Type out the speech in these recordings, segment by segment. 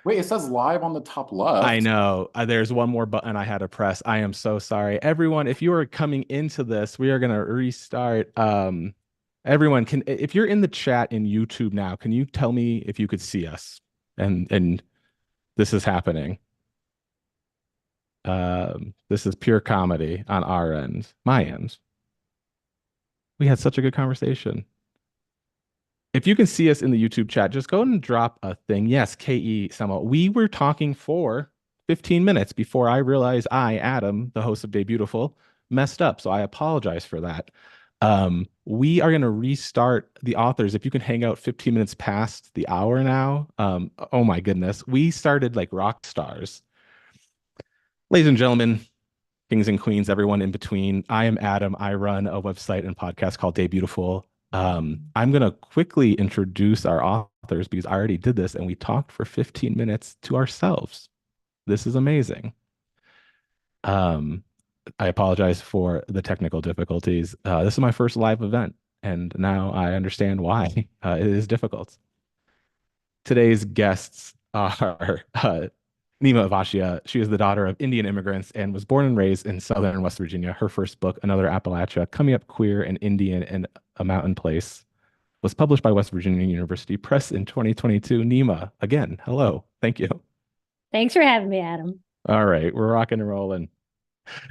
Wait, it says live on the top I left. know. There's one more button I had to press. I am so sorry. Everyone, if you are coming into this, we are going to restart. Everyone can, if you're in the chat in YouTube now, can you tell me if you could see us? And this is happening. This is pure comedy on our end, my end. We had such a good conversation. If you can see us in the YouTube chat, just go and drop a thing. Yes, KE Samo. We were talking for 15 minutes before I realized I, Adam, the host of Debutiful, messed up. So I apologize for that. We are going to restart the authors. If you can hang out 15 minutes past the hour now. Oh my goodness. We started like rock stars. Ladies and gentlemen, kings and queens, everyone in between. I am Adam. I run a website and podcast called Debutiful. I'm going to quickly introduce our authors because I already did this and we talked for 15 minutes to ourselves. This is amazing. Um, I apologize for the technical difficulties. This is my first live event, and now I understand why it is difficult. Today's guests are Neema Avashia. She is the daughter of Indian immigrants and was born and raised in southern West Virginia. Her first book, Another Appalachia, Coming Up Queer and Indian in a Mountain Place, was published by West Virginia University Press in 2022. Neema, again, hello. Thank you. Thanks for having me, Adam. All right, we're rocking and rolling.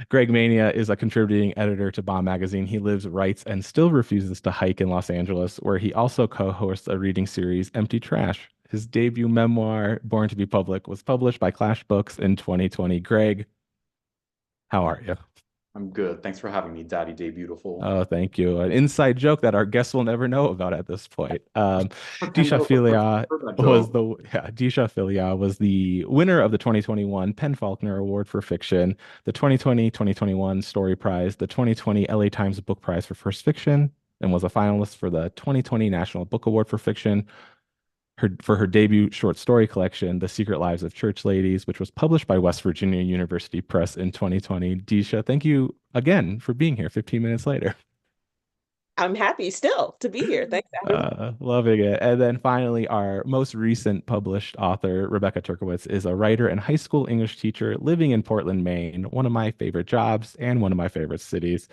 Greg Mania is a contributing editor to Bomb Magazine. He lives, writes, and still refuses to hike in Los Angeles, where he also co-hosts a reading series, Empty Trash. His debut memoir, Born to be Public, was published by Clash Books in 2020. Greg, how are you? I'm good. Thanks for having me, Daddy Day Beautiful. Oh, thank you. An inside joke that our guests will never know about at this point. Pretend Deesha that was the first time Philyaw I heard that was joke. the Deesha Philyaw was the winner of the 2021 Penn Faulkner Award for Fiction, the 2020-2021 Story Prize, the 2020 LA Times Book Prize for First Fiction, and was a finalist for the 2020 National Book Award for Fiction. For her debut short story collection, The Secret Lives of Church Ladies, which was published by West Virginia University Press in 2020. Deesha, thank you again for being here 15 minutes later. I'm happy still to be here. Thanks, Adam. Loving it. And then finally, our most recent published author, Rebecca Turkewitz, is a writer and high school English teacher living in Portland, Maine, one of my favorite jobs and one of my favorite cities.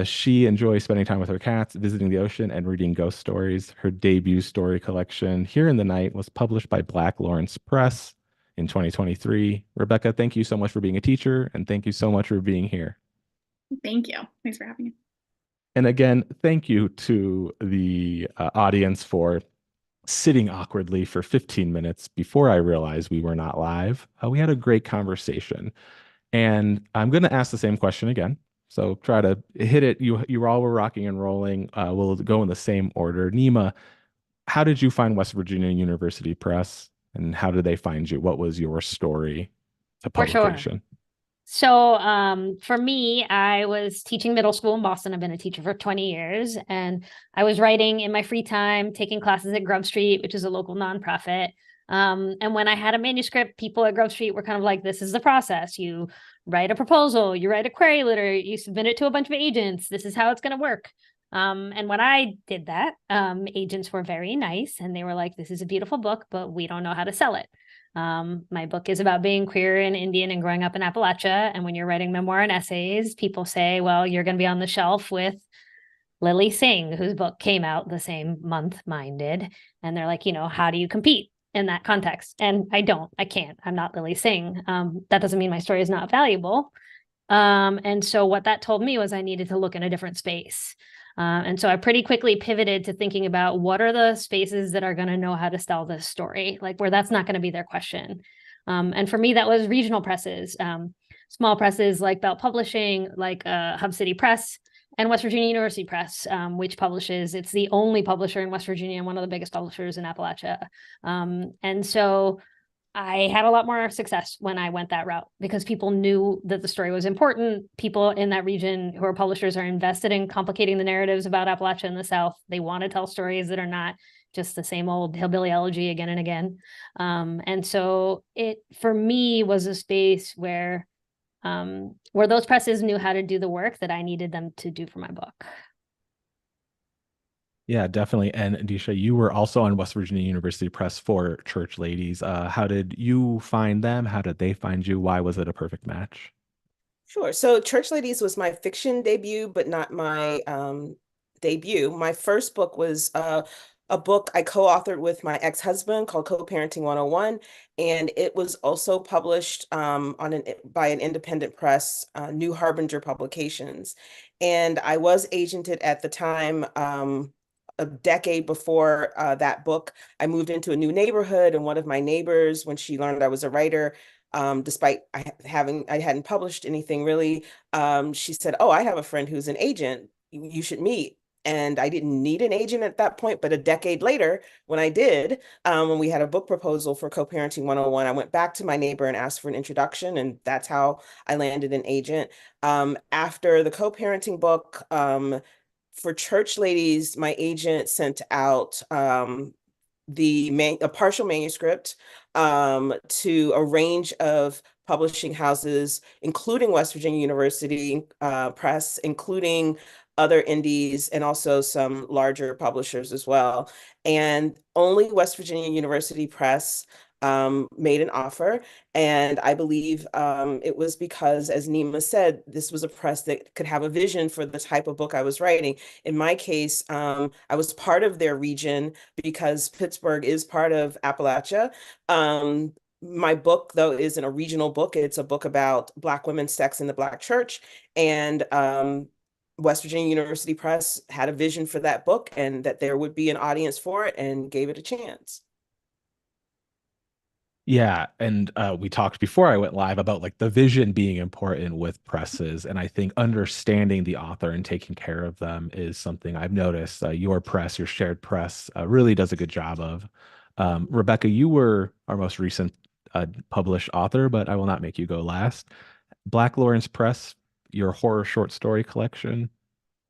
She enjoys spending time with her cats, visiting the ocean, and reading ghost stories. Her debut story collection, Here in the Night, was published by Black Lawrence Press in 2023. Rebecca, thank you so much for being a teacher, and thank you so much for being here. Thank you. Thanks for having me. And again, thank you to the audience for sitting awkwardly for 15 minutes before I realized we were not live. We had a great conversation. And I'm going to ask the same question again. So try to hit it. You all were rocking and rolling. We'll go in the same order. Neema, how did you find West Virginia University Press, and how did they find you? What was your story to For sure. publication? So for me, I was teaching middle school in Boston. I've been a teacher for 20 years, and I was writing in my free time, taking classes at Grub Street, which is a local nonprofit. And when I had a manuscript, people at Grove Street were kind of like, this is the process. You write a proposal, you write a query letter, you submit it to a bunch of agents. This is how it's going to work. And when I did that, agents were very nice, and they were like, this is a beautiful book, but we don't know how to sell it. My book is about being queer and Indian and growing up in Appalachia. And when you're writing memoir and essays, people say, well, you're going to be on the shelf with Lily Singh, whose book came out the same month mine did. And they're like, how do you compete in that context? And I can't. I'm not Lily Singh. That doesn't mean my story is not valuable. And so what that told me was I needed to look in a different space. And so I pretty quickly pivoted to thinking about what are the spaces that are going to know how to tell this story, like where that's not going to be their question. And for me, that was regional presses, small presses like Belt Publishing, like Hub City Press, and West Virginia University Press, which publishes, it's the only publisher in West Virginia and one of the biggest publishers in Appalachia. And so I had a lot more success when I went that route because people knew that the story was important. People in that region who are publishers are invested in complicating the narratives about Appalachia in the South. They want to tell stories that are not just the same old hillbilly elegy again and again. And so it, for me, was a space where those presses knew how to do the work that I needed them to do for my book. Yeah, definitely. And Deesha, you were also on West Virginia University Press for Church Ladies. How did you find them? How did they find you? Why was it a perfect match? Sure. So Church Ladies was my fiction debut, but not my debut. My first book was a book I co-authored with my ex-husband called Co-Parenting 101, and it was also published by an independent press, New Harbinger Publications. And I was agented at the time. A decade before that book, I moved into a new neighborhood, and one of my neighbors, when she learned I was a writer, despite I hadn't published anything really, she said, "Oh, I have a friend who's an agent. You should meet." And I didn't need an agent at that point, but a decade later, when I did, when we had a book proposal for Co-Parenting 101, I went back to my neighbor and asked for an introduction, and that's how I landed an agent. After the co-parenting book, for Church Ladies, my agent sent out a partial manuscript to a range of publishing houses, including West Virginia University Press, including other indies, and also some larger publishers as well. And only West Virginia University Press made an offer. And I believe it was because, as Neema said, this was a press that could have a vision for the type of book I was writing. In my case, I was part of their region because Pittsburgh is part of Appalachia. My book, though, isn't a regional book. It's a book about Black women's sex in the Black church. And West Virginia University Press had a vision for that book and that there would be an audience for it and gave it a chance. Yeah, and we talked before I went live about like the vision being important with presses, and I think understanding the author and taking care of them is something I've noticed. Your press, your shared press, really does a good job of. Rebecca, you were our most recent published author, but I will not make you go last. Black Lawrence Press, your horror short story collection.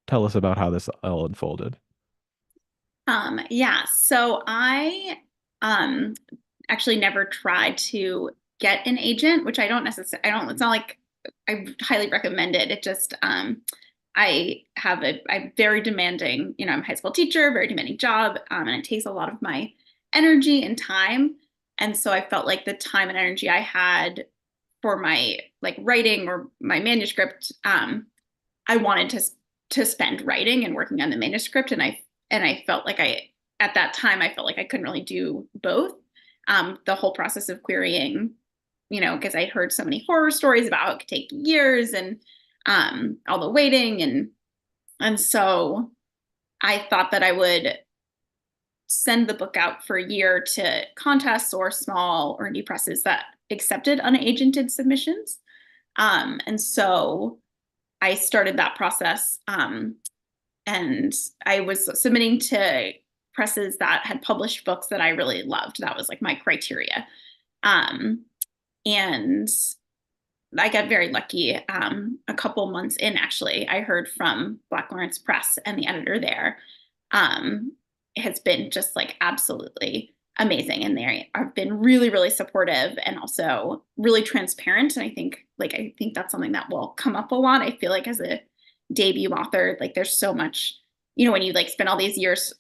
Tell us about how this all unfolded. Yeah, so I actually never tried to get an agent, which I don't necessarily, it's not like I highly recommend it. It just, I'm very demanding, I'm a high school teacher, very demanding job, and it takes a lot of my energy and time. And so I felt like the time and energy I had for my like writing or my manuscript, I wanted to spend writing and working on the manuscript. And I felt like at that time, I felt like I couldn't really do both. The whole process of querying, because I heard so many horror stories about how it could take years and all the waiting. And so I thought that I would send the book out for a year to contests or small or indie presses that accepted unagented submissions. And so I started that process. And I was submitting to presses that had published books that I really loved. That was like my criteria. And I got very lucky. A couple months in, actually, I heard from Black Lawrence Press, and the editor there has been just like absolutely amazing. And they have been really, really supportive and also really transparent. And I think that's something that will come up a lot. I feel like as a debut author, like there's so much, when you like spend all these years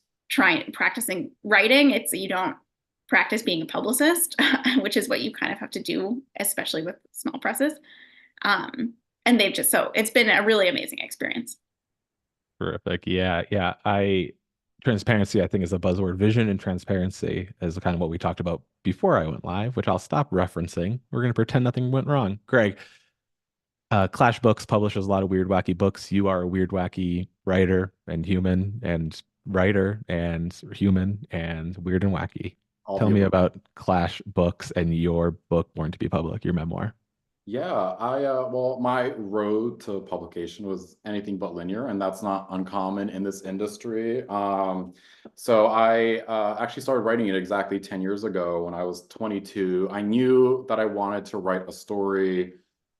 practicing writing, you don't practice being a publicist, which is what you kind of have to do, especially with small presses. And it's been a really amazing experience. Terrific. Yeah. Transparency, I think, is a buzzword. Vision and transparency is kind of what we talked about before I went live, which I'll stop referencing. We're going to pretend nothing went wrong. Greg, Clash Books publishes a lot of weird, wacky books. You are a weird, wacky writer and human and writer and human and weird and wacky. Tell me about Clash Books and your book, Born to be Public, your memoir. Yeah, well, my road to publication was anything but linear, and that's not uncommon in this industry. So I actually started writing it exactly 10 years ago when I was 22. I knew that I wanted to write a story.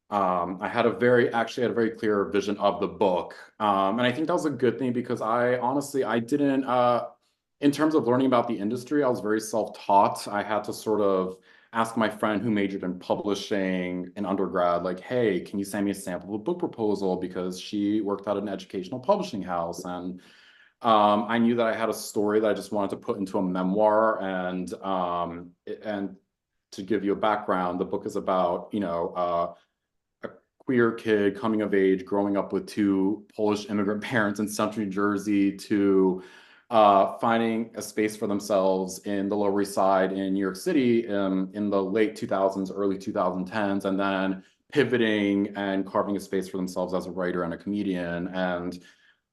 I had a very clear vision of the book. And I think that was a good thing because I didn't, in terms of learning about the industry, I was very self-taught. I had to sort of ask my friend who majored in publishing in undergrad, like, hey, can you send me a sample of a book proposal? Because she worked at an educational publishing house. And I knew that I had a story that I just wanted to put into a memoir, and to give you a background, the book is about, you know, a queer kid coming of age, growing up with two Polish immigrant parents in central New Jersey, to finding a space for themselves in the Lower East Side in New York City in the late 2000s, early 2010s, and then pivoting and carving a space for themselves as a writer and a comedian. And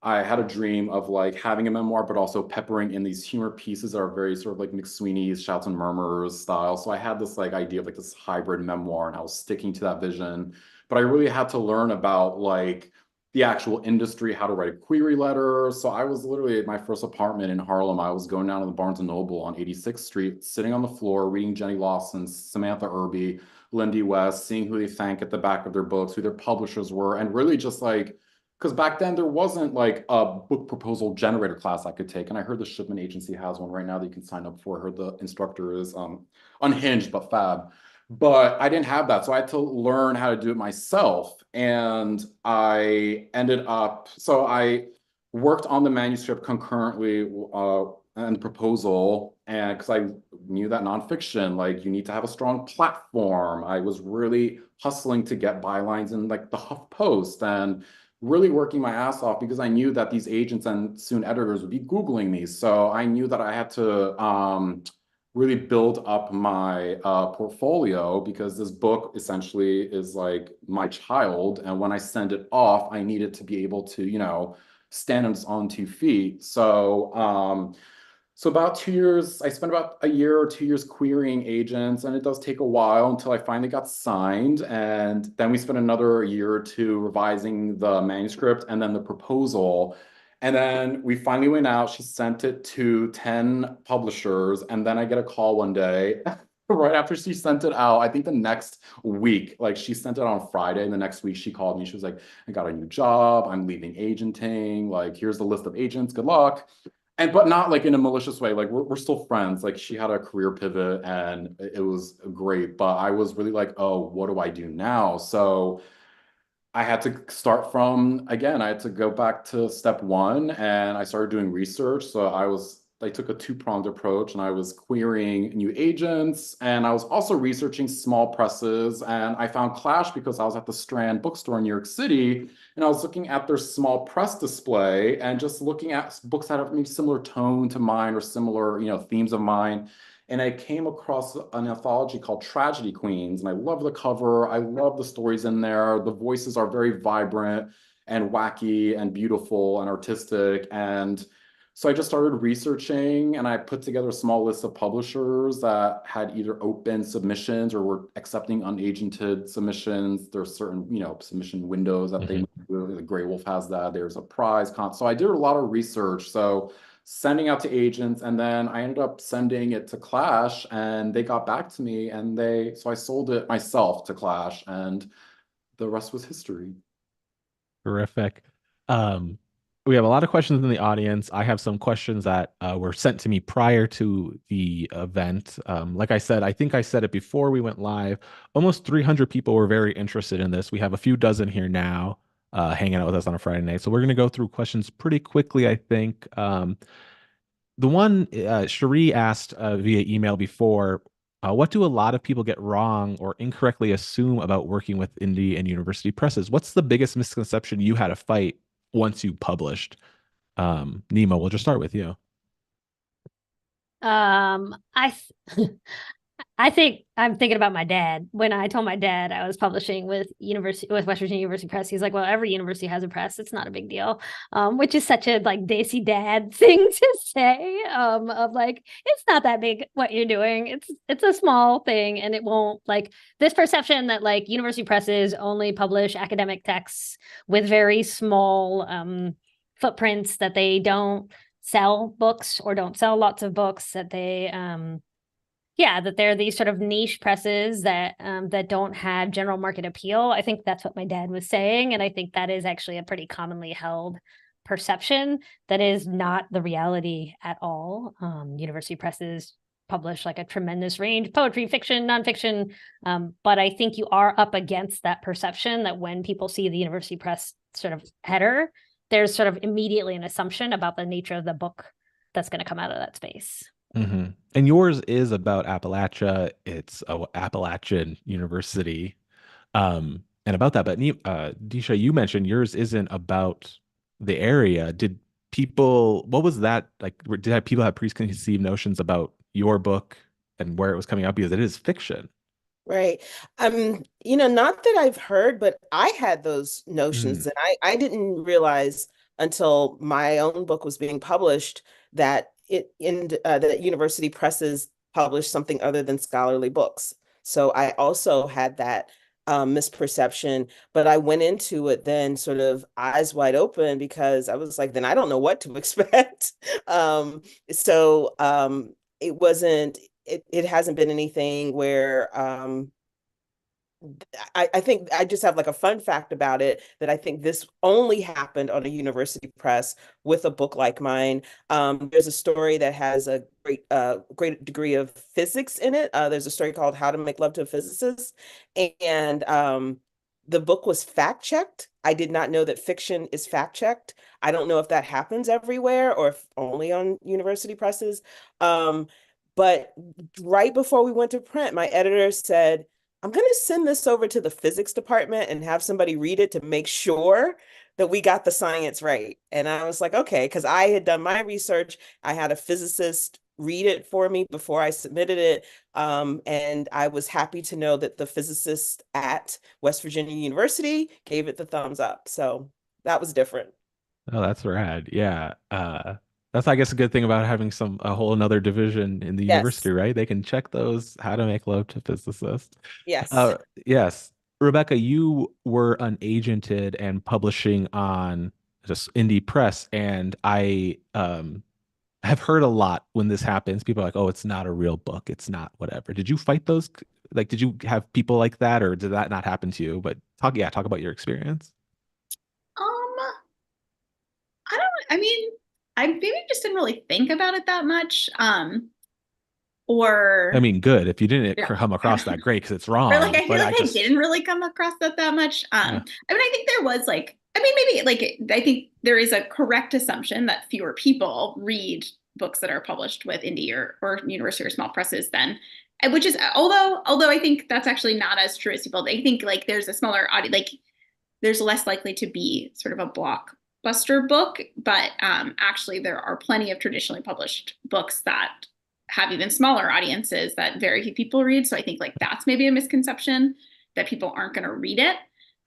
I had a dream of like having a memoir, but also peppering in these humor pieces that are very sort of like McSweeney's Shouts and Murmurs style. So I had this like idea of like this hybrid memoir, and I was sticking to that vision. But I really had to learn about like the actual industry, how to write a query letter. So I was literally at my first apartment in Harlem. I was going down to the Barnes and Noble on 86th Street, sitting on the floor, reading Jenny Lawson, Samantha Irby, Lindy West, seeing who they thank at the back of their books, who their publishers were, and really just like, because back then there wasn't like a book proposal generator class I could take. And I heard the Shipman Agency has one right now that you can sign up for. I heard the instructor is unhinged but fab. But I didn't have that. So I had to learn how to do it myself. And I ended up, so I worked on the manuscript concurrently and the proposal. And because I knew that nonfiction, like you need to have a strong platform. I was really hustling to get bylines in like the HuffPost and really working my ass off because I knew that these agents and soon editors would be Googling me. So I knew that I had to really build up my portfolio, because this book essentially is like my child. And when I send it off, I needed to be able to, you know, stand on its own 2 feet. So about 2 years, I spent about a year or 2 years querying agents, and it does take a while until I finally got signed. And then we spent another year or two revising the manuscript and then the proposal. And then we finally went out. She sent it to 10 publishers. And then I get a call one day, right after she sent it out, I think the next week, like she sent it on Friday, and the next week she called me. She was like, I got a new job. I'm leaving agenting. Like, here's the list of agents. Good luck. And but not like in a malicious way. Like we're still friends. Like she had a career pivot and it was great. But I was really like, oh, what do I do now? So I had to start from, again, I had to go back to step one, and I started doing research. So I took a two-pronged approach, and I was querying new agents, and I was also researching small presses. And I found Clash because I was at the Strand bookstore in New York City, and I was looking at their small press display and just looking at books that have maybe similar tone to mine or similar, you know, themes of mine. And I came across an anthology called Tragedy Queens, and I love the cover. I love the stories in there. The voices are very vibrant and wacky and beautiful and artistic. And so I just started researching, and I put together a small list of publishers that had either open submissions or were accepting unagented submissions. There's certain, you know, submission windows that they do. The Grey Wolf has that. There's a prize. So I did a lot of research. So sending out to agents, and then I ended up sending it to Clash, and they got back to me, and so I sold it myself to Clash, and the rest was history. Terrific. We have a lot of questions in the audience. I have some questions that were sent to me prior to the event. Like I said, I think I said it before we went live, almost 300 people were very interested in this. We have a few dozen here now hanging out with us on a Friday night. So we're going to go through questions pretty quickly, I think. The one Cherie asked via email before, what do a lot of people get wrong or incorrectly assume about working with indie and university presses? What's the biggest misconception you had to fight once you published? Neema, we'll just start with you. I think I'm thinking about my dad. When I told my dad I was publishing with West Virginia University Press, he's like, "Well, every university has a press. It's not a big deal," which is such a like Daisy dad thing to say. Of like, it's not that big what you're doing. It's a small thing, and it won't like this perception that like university presses only publish academic texts with very small footprints, that they don't sell books or don't sell lots of books, that they that they're these sort of niche presses that that don't have general market appeal. I think that's what my dad was saying, and I think that is actually a pretty commonly held perception that is not the reality at all. University presses publish like a tremendous range, poetry, fiction, nonfiction, but I think you are up against that perception that when people see the university press sort of header, there's sort of immediately an assumption about the nature of the book that's going to come out of that space. Mm-hmm. And yours is about Appalachia. It's a Appalachian University. And about that, but Deesha, you mentioned yours isn't about the area. Did people, what was that like? Did people have preconceived notions about your book and where it was coming out? Because it is fiction. Right. Not that I've heard, but I had those notions, Mm. and I didn't realize until my own book was being published that that university presses published something other than scholarly books. So I also had that misperception, but I went into it then sort of eyes wide open because I was like, then I don't know what to expect. It wasn't it hasn't been anything where I think I just have like a fun fact about it that I think this only happened on a university press with a book like mine. There's a story that has a great degree of physics in it. There's a story called How to Make Love to a Physicist, and the book was fact checked. I did not know that fiction is fact checked. I don't know if that happens everywhere or if only on university presses. But right before we went to print, my editor said, I'm going to send this over to the physics department and have somebody read it to make sure that we got the science right. And I was like, okay, because I had done my research. I had a physicist read it for me before I submitted it. And I was happy to know that the physicist at West Virginia University gave it the thumbs up. So that was different. Oh, that's rad. Yeah. That's, I guess, a good thing about having a whole another division in the Yes. university, right? They can check those how to make love to physicists. Yes. Yes. Rebecca, you were unagented and publishing on just indie press, and I have heard a lot when this happens. People are like, "Oh, it's not a real book. It's not whatever." Did you fight those? Like, did you have people like that, or did that not happen to you? But talk about your experience. Um, I mean, I maybe just didn't really think about it that much. I Or mean, good. If you didn't yeah. come across that, great, because it's Or like wrong. I feel But like I I just, didn't really come across that much. yeah, I mean, I think there was like, I mean, maybe like I think there is a correct assumption that fewer people read books that are published with indie or university or small presses than, which is although I think that's actually not as true as people. I think like there's a smaller audience, like there's less likely to be sort of a blockbuster book, but actually there are plenty of traditionally published books that have even smaller audiences that very few people read. So I think like that's maybe a misconception that people aren't going to read it.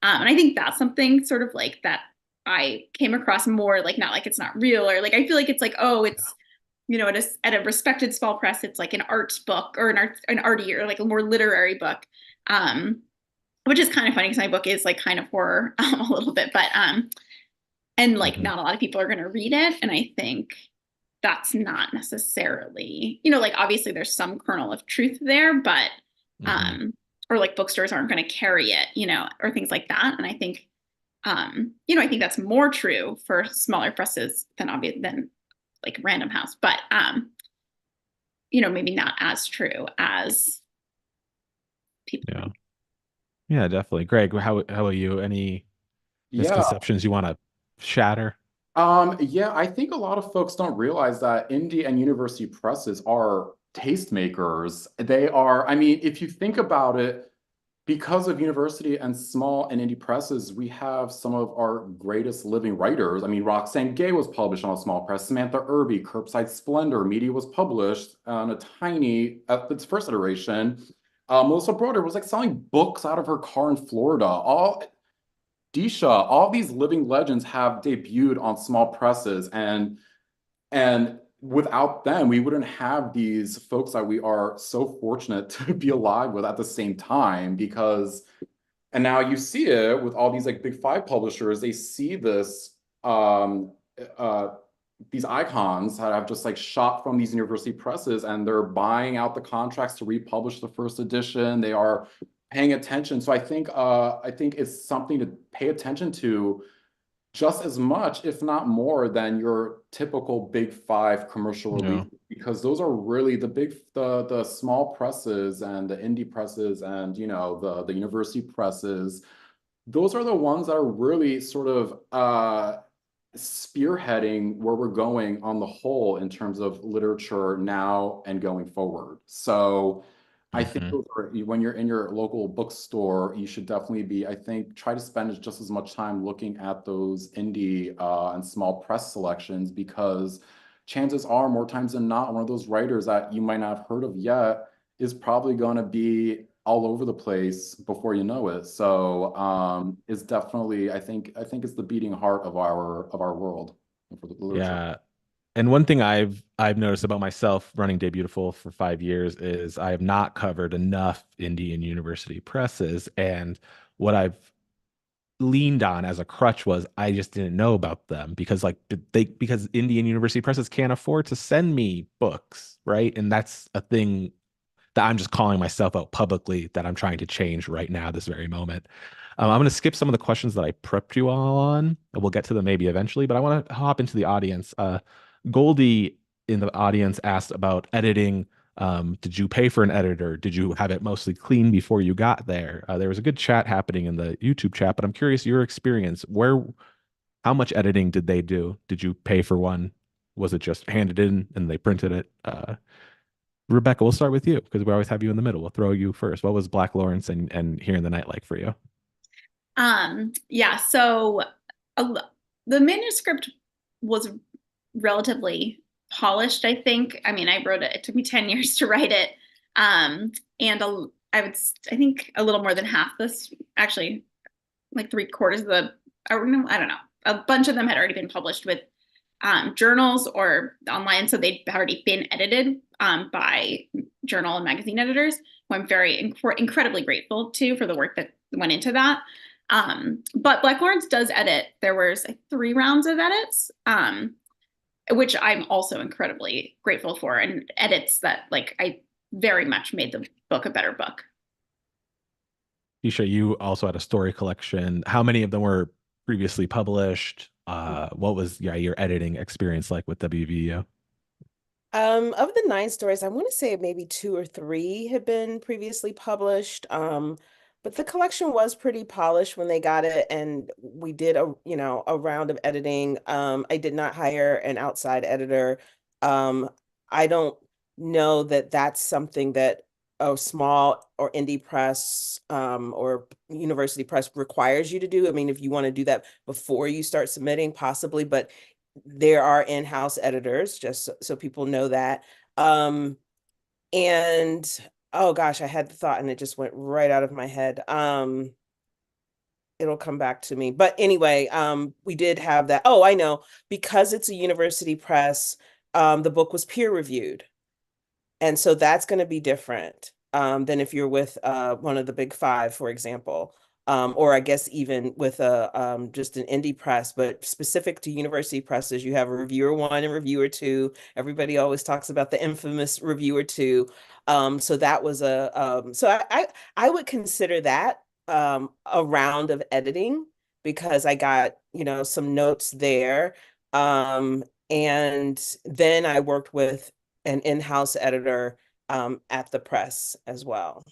And I think that's something sort of like that I came across more like not like it's not real or like I feel like it's like, oh, it's at a respected small press, it's like an arts book or an arty or like a more literary book. Which is kind of funny because my book is like kind of horror a little bit, but and like not a lot of people are going to read it. And I think that's not necessarily, like obviously there's some kernel of truth there, but or like bookstores aren't going to carry it, or things like that. And I think, I think that's more true for smaller presses than like Random House, but maybe not as true as people think. Yeah, definitely. Greg, how about you? Any Yeah. misconceptions you want to shatter? Yeah, I think a lot of folks don't realize that indie and university presses are tastemakers. They are, I mean, if you think about it, because of university and small and indie presses, we have some of our greatest living writers. I mean, Roxane Gay was published on a small press. Samantha Irby, Curbside Splendor, Media was published on a tiny, at its first iteration. Melissa Broder was like selling books out of her car in Florida. Deesha, all these living legends have debuted on small presses, and without them, we wouldn't have these folks that we are so fortunate to be alive with at the same time. And now you see it with all these like big five publishers, they see this these icons that have just like shot from these university presses, and they're buying out the contracts to republish the first edition. They are paying attention. So I think it's something to pay attention to just as much, if not more, than your typical big five commercial release, because those are really the small presses and the indie presses and the university presses. Those are the ones that are really sort of spearheading where we're going on the whole in terms of literature now and going forward. So I think when you're in your local bookstore, you should definitely be, I think, try to spend just as much time looking at those indie and small press selections, because chances are, more times than not, one of those writers that you might not have heard of yet is probably going to be all over the place before you know it. So it's definitely, I think it's the beating heart of our world for the literature. Yeah. And one thing I've noticed about myself running Debutiful for 5 years is I have not covered enough indie and university presses. And what I've leaned on as a crutch was I just didn't know about them, because because indie and university presses can't afford to send me books, right? And that's a thing that I'm just calling myself out publicly that I'm trying to change right now, this very moment. I'm going to skip some of the questions that I prepped you all on, and we'll get to them maybe eventually, but I want to hop into the audience. Goldie in the audience asked about editing. Did you pay for an editor? Did you have it mostly clean before you got there? There was a good chat happening in the YouTube chat, but I'm curious your experience. How much editing did they do? Did you pay for one? Was it just handed in and they printed it? Rebecca, we'll start with you because we always have you in the middle. We'll throw you first. What was Black Lawrence and Here in the Night like for you? Yeah, so the manuscript was relatively polished, I think. I mean, I wrote it, it took me 10 years to write it. And I think a little more than half this, actually, like 3/4 of the, I don't know, a bunch of them had already been published with journals or online, so they'd already been edited by journal and magazine editors, who I'm very incredibly grateful to for the work that went into that. But Black Lawrence does edit. There was 3 rounds of edits, which I'm also incredibly grateful for, and edits that I very much made the book a better book. Deesha, you also had a story collection. How many of them were previously published? What was your editing experience like with WVU? Of the 9 stories, I want to say maybe 2 or 3 had been previously published. But the collection was pretty polished when they got it, and we did a round of editing. I did not hire an outside editor. I don't know that that's something that a small or indie press or university press requires you to do. I mean, if you want to do that before you start submitting, possibly, but there are in-house editors, just so people know that. And oh gosh, I had the thought and it just went right out of my head. It'll come back to me. But anyway, we did have that. Oh, I know, because it's a university press, the book was peer reviewed. And so that's going to be different than if you're with one of the big 5, for example. Or I guess even with just an indie press, but specific to university presses, you have a reviewer 1 and reviewer 2. Everybody always talks about the infamous reviewer 2. So that was so I would consider that a round of editing, because I got, some notes there. And then I worked with an in-house editor at the press as well.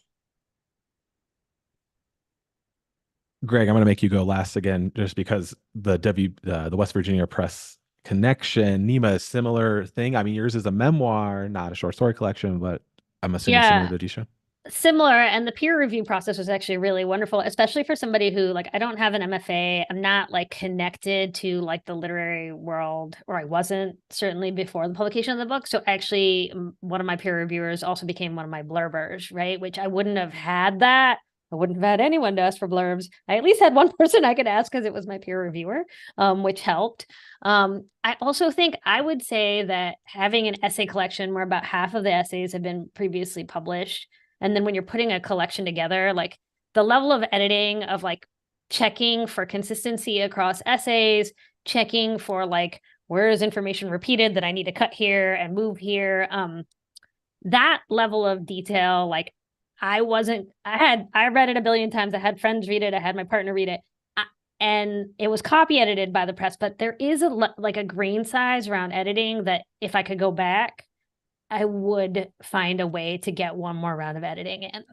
Greg, I'm going to make you go last again, just because the West Virginia Press connection. Neema, a similar thing. I mean, yours is a memoir, not a short story collection, but I'm assuming similar to Deesha. Similar, and the peer review process was actually really wonderful, especially for somebody who, I don't have an MFA. I'm not connected to the literary world, or I wasn't certainly before the publication of the book. So actually, one of my peer reviewers also became one of my blurbers, right? Which I wouldn't have had that. I wouldn't have had anyone to ask for blurbs. I at least had one person I could ask because it was my peer reviewer, which helped. I also think I would say that having an essay collection where about half of the essays have been previously published, and then when you're putting a collection together, the level of editing of checking for consistency across essays, checking for where is information repeated that I need to cut here and move here. That level of detail, I read it a billion times. I had friends read it. I had my partner read it. And it was copy edited by the press, but there is a grain size around editing that if I could go back, I would find a way to get one more round of editing in.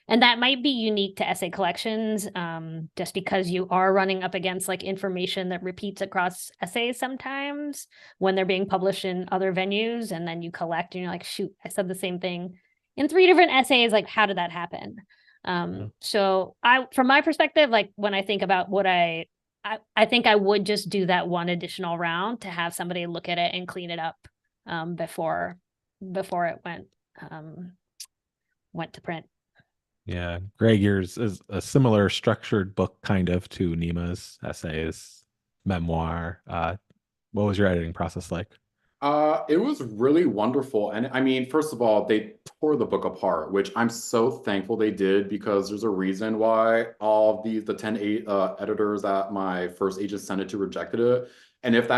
And that might be unique to essay collections, just because you are running up against like information that repeats across essays sometimes when they're being published in other venues, and then you collect and you're like, shoot, I said the same thing in 3 different essays. Like, how did that happen? So from my perspective, like when I think about what I think I would just do that one additional round to have somebody look at it and clean it up before it went to print. Yeah, Greg, yours is a similar structured book kind of to Neema's essays, memoir. What was your editing process like? It was really wonderful. And I mean, first of all, they tore the book apart, which I'm so thankful they did, because there's a reason why all of the 10 editors that my first agent sent it to rejected it. And if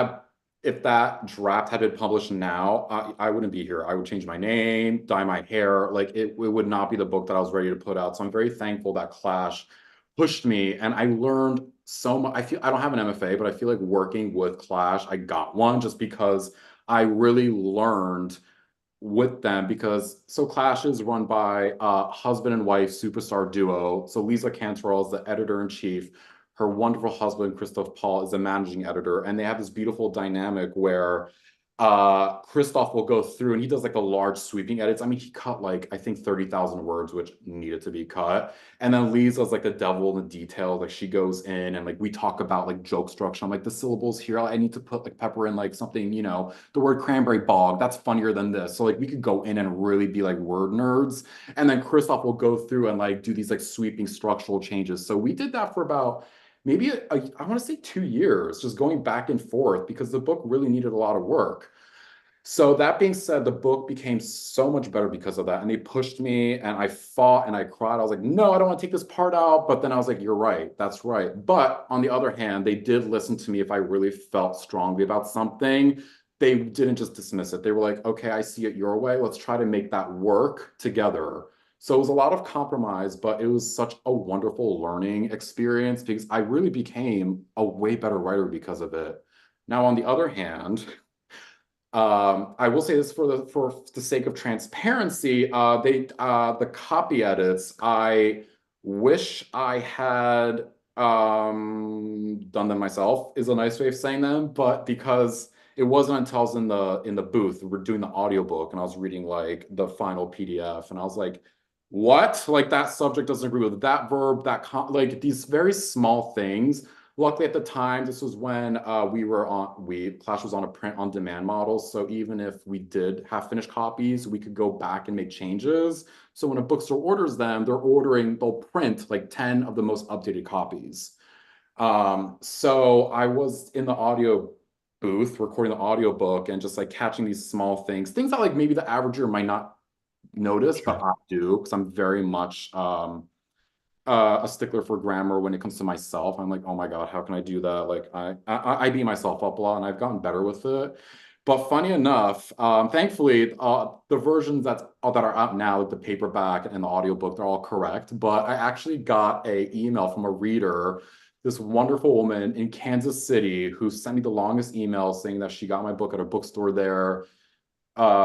that draft had been published now, I wouldn't be here. I would change my name, dye my hair. Like it would not be the book that I was ready to put out. So I'm very thankful that Clash pushed me, and I learned so much. I don't have an MFA, but I feel like working with Clash, I got one just because I really learned with them. Because so Clash is run by a husband and wife superstar duo. So Lisa Cantorell is the editor-in-chief. Her wonderful husband, Christoph Paul, is a managing editor. And they have this beautiful dynamic where Christoph will go through and he does like the large sweeping edits. I mean, he cut like, I think 30,000 words, which needed to be cut. And then Lisa's like the devil in the detail. Like she goes in and like we talk about like joke structure. I'm like, the syllables here, I need to put like pepper in like something, you know, the word cranberry bog, that's funnier than this. So like we could go in and really be like word nerds. And then Christoph will go through and like do these like sweeping structural changes. So we did that for about maybe I want to say 2 years, just going back and forth, because the book really needed a lot of work. So that being said, the book became so much better because of that. And they pushed me and I fought and I cried. I was like, no, I don't want to take this part out. But then I was like, you're right. That's right. But on the other hand, they did listen to me if I really felt strongly about something. They didn't just dismiss it. They were like, okay, I see it your way. Let's try to make that work together. So it was a lot of compromise, but it was such a wonderful learning experience because I really became a way better writer because of it. Now, on the other hand, I will say this for the sake of transparency, the copy edits, I wish I had done them myself, is a nice way of saying them, but because it wasn't until I was in the booth, we're doing the audiobook and I was reading like the final PDF and I was like, what? Like that subject doesn't agree with that verb, like these very small things. Luckily at the time, this was when Clash was on a print on demand model. So even if we did have finished copies, we could go back and make changes. So when a bookstore orders them, they'll print like 10 of the most updated copies. So I was in the audio booth recording the audiobook and just like catching these small things that like maybe the averager might not notice, but I do, because I'm very much a stickler for grammar when it comes to myself. I'm like, oh my God, how can I do that? Like I beat myself up a lot and I've gotten better with it. But funny enough, thankfully, the versions that are out now, like the paperback and the audiobook, they're all correct. But I actually got an email from a reader, this wonderful woman in Kansas City, who sent me the longest email saying that she got my book at a bookstore there,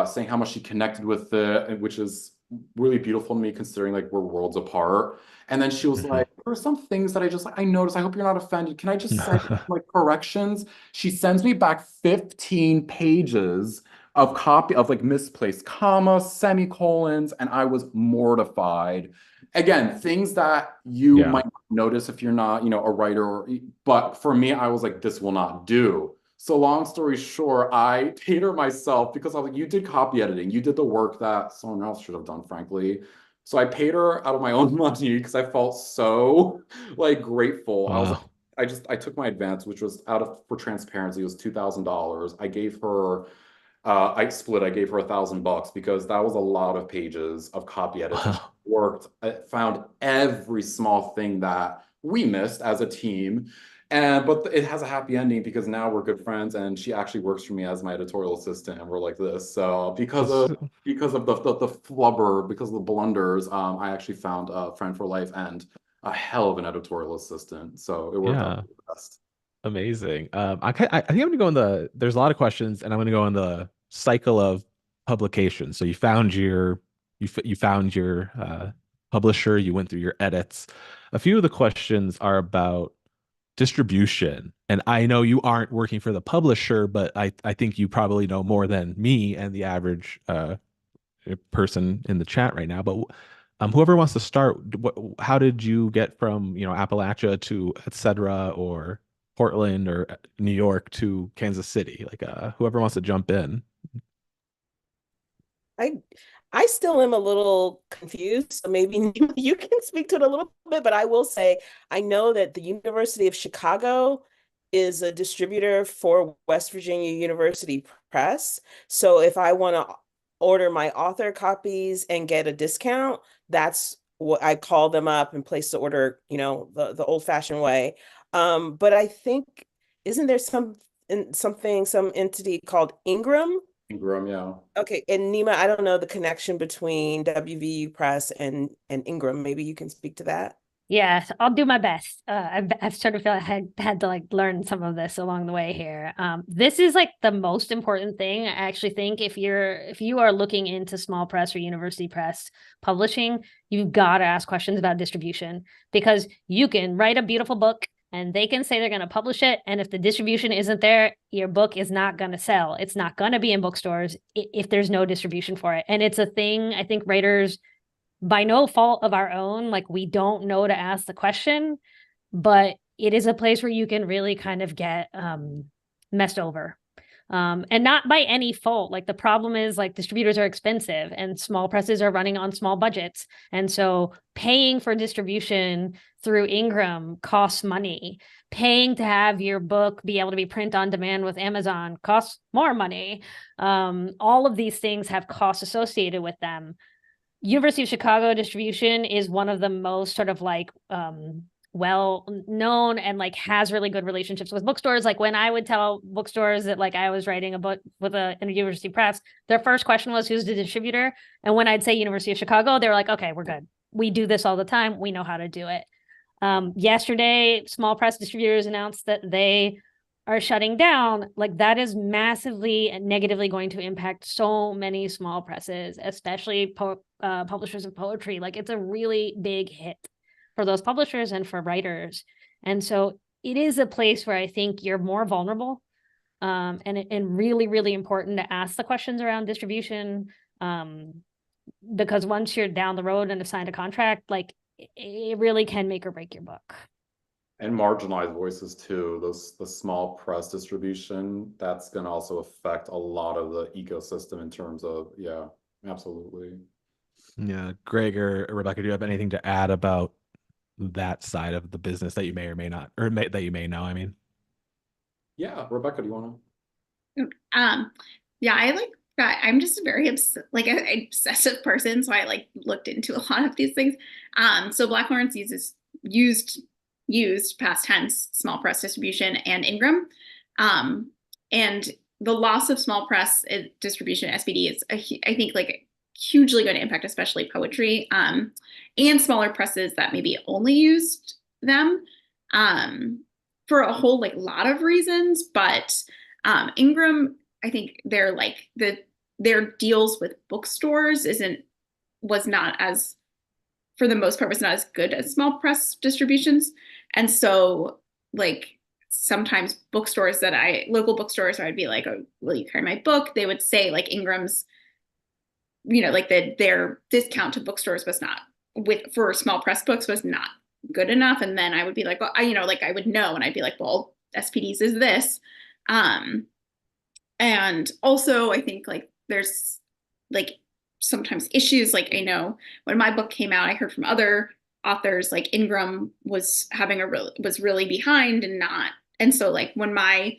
saying how much she connected with it, which is really beautiful to me considering like we're worlds apart. And then she was like, there are some things that I noticed. I hope you're not offended. Can I just send like corrections? She sends me back 15 pages of copy of like misplaced commas, semicolons, and I was mortified. Again, things that you might not notice if you're not, a writer, but for me, I was like, this will not do. So long story short, I paid her myself because I was like, you did copy editing. You did the work that someone else should have done, frankly. So I paid her out of my own money because I felt so like grateful. Wow. I was like, I took my advance, which was for transparency, it was $2,000. I gave her, I gave her $1,000 because that was a lot of pages of copy edits. Wow. I found every small thing that we missed as a team. But it has a happy ending because now we're good friends and she actually works for me as my editorial assistant and we're like this. So because of the flubber, because of the blunders, I actually found a friend for life and a hell of an editorial assistant. So it worked out for the best. Amazing. I think I'm gonna go there's a lot of questions and I'm gonna go in the cycle of publication. So you found your publisher, you went through your edits. A few of the questions are about distribution. And I know you aren't working for the publisher, but I think you probably know more than me and the average person in the chat right now. But whoever wants to start, how did you get from, Appalachia to et cetera, or Portland or New York to Kansas City? Like, whoever wants to jump in. I still am a little confused, so maybe you can speak to it a little bit, but I will say I know that the University of Chicago is a distributor for West Virginia University Press. So if I want to order my author copies and get a discount, that's what I call them up and place the order, the old-fashioned way. But I think, isn't there some entity called Ingram? Ingram, yeah. Okay, and Neema, I don't know the connection between WVU Press and Ingram. Maybe you can speak to that. Yeah, I'll do my best. I've sort of feel I had to like learn some of this along the way here. This is like the most important thing. I actually think if you are looking into small press or university press publishing, you've got to ask questions about distribution, because you can write a beautiful book and they can say they're going to publish it. And if the distribution isn't there, your book is not going to sell. It's not going to be in bookstores if there's no distribution for it. And it's a thing I think writers, by no fault of our own, like we don't know to ask the question, but it is a place where you can really kind of get messed over. And not by any fault. Like the problem is like distributors are expensive and small presses are running on small budgets. And so paying for distribution through Ingram costs money. Paying to have your book be able to be print on demand with Amazon costs more money. All of these things have costs associated with them. University of Chicago distribution is one of the most sort of like well known and like has really good relationships with bookstores. Like when I would tell bookstores that like I was writing a book with a university press, their first question was, who's the distributor? And when I'd say University of Chicago, they were like, okay, we're good. We do this all the time. We know how to do it. Yesterday, small press distributors announced that they are shutting down. Like that is massively and negatively going to impact so many small presses, especially publishers of poetry. Like it's a really big hit for those publishers and for writers. And so it is a place where I think you're more vulnerable, and really, really important to ask the questions around distribution, because once you're down the road and have signed a contract, like it really can make or break your book. And marginalized voices too. The small press distribution, that's going to also affect a lot of the ecosystem in terms of, yeah, absolutely. Yeah, Greg or Rebecca, do you have anything to add about that side of the business that you may or may not, or that you may know? I mean, yeah, Rebecca, do you want to? Yeah, I'm just a very obsessive person, so I like looked into a lot of these things. So Black Lawrence used past tense small press distribution and Ingram, and the loss of small press distribution SPD is I think like hugely going to impact especially poetry, and smaller presses that maybe only used them for a whole like lot of reasons. But Ingram, I think their deals with bookstores was not as, for the most part, was not as good as small press distributions. And so like sometimes bookstores local bookstores, I'd be like, oh, will you carry my book? They would say like Ingram's, like their discount to bookstores was not, for small press books, was not good enough. And then I would be like, well, I would know, and I'd be like, well, SPD's is this. And also I think like there's like sometimes issues. Like I know when my book came out, I heard from other authors like Ingram was really behind and so like when my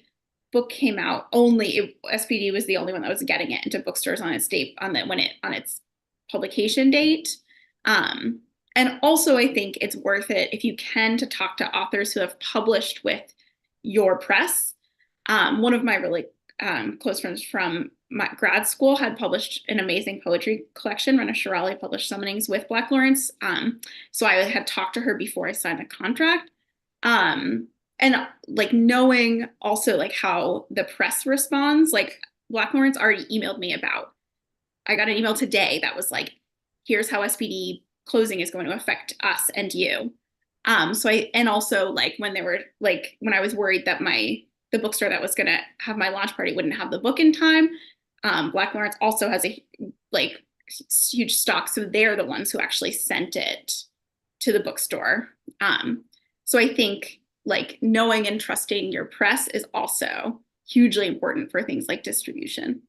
book came out, SPD was the only one that was getting it into bookstores on its date, on its publication date. And also I think it's worth it if you can to talk to authors who have published with your press. One of my really close friends from my grad school had published an amazing poetry collection. Rana Shirali published Summonings with Black Lawrence. So I had talked to her before I signed a contract. And like knowing also like how the press responds, like Black Lawrence already emailed me I got an email today that was like, here's how SPD closing is going to affect us and you. And also like when I was worried that the bookstore that was going to have my launch party wouldn't have the book in time. Black Lawrence also has a like huge stock. So they're the ones who actually sent it to the bookstore. So I think like knowing and trusting your press is also hugely important for things like distribution.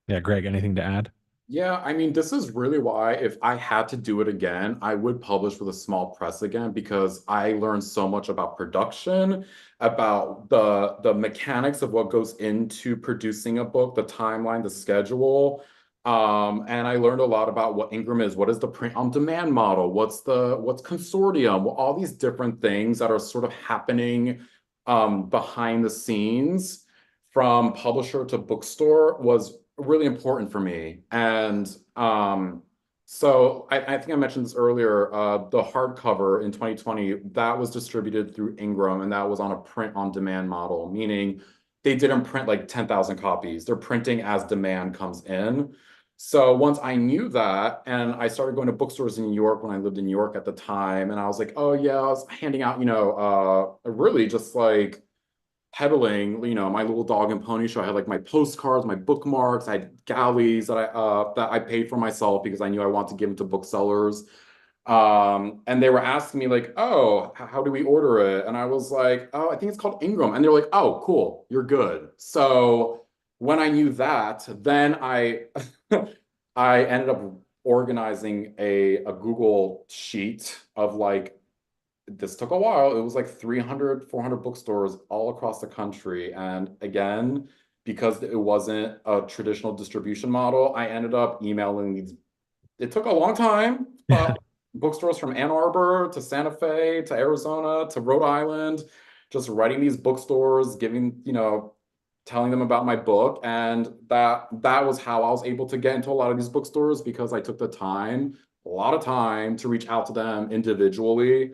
Yeah, Greg, anything to add? Yeah, I mean, this is really why if I had to do it again, I would publish with a small press again, because I learned so much about production, about the mechanics of what goes into producing a book, the timeline, the schedule. And I learned a lot about what Ingram is, what is the print on demand model, what's consortium, all these different things that are sort of happening behind the scenes from publisher to bookstore was really important for me. And so I think I mentioned this earlier, the hardcover in 2020, that was distributed through Ingram, and that was on a print on demand model, meaning they didn't print like 10,000 copies. They're printing as demand comes in. So once I knew that, and I started going to bookstores in New York when I lived in New York at the time, and I was like, oh yeah, I was handing out, really just like peddling, my little dog and pony show. I had like my postcards, my bookmarks, I had galleys that I paid for myself because I knew I wanted to give them to booksellers. And they were asking me like, oh, how do we order it? And I was like, oh, I think it's called Ingram. And they're like, oh, cool, you're good. So when I knew that, then I I ended up organizing a Google sheet of like, this took a while. It was like 300, 400 bookstores all across the country. And again, because it wasn't a traditional distribution model, I ended up emailing these. It took a long time. Bookstores from Ann Arbor to Santa Fe to Arizona to Rhode Island, just writing these bookstores, telling them about my book. And that was how I was able to get into a lot of these bookstores, because I took the time, a lot of time, to reach out to them individually.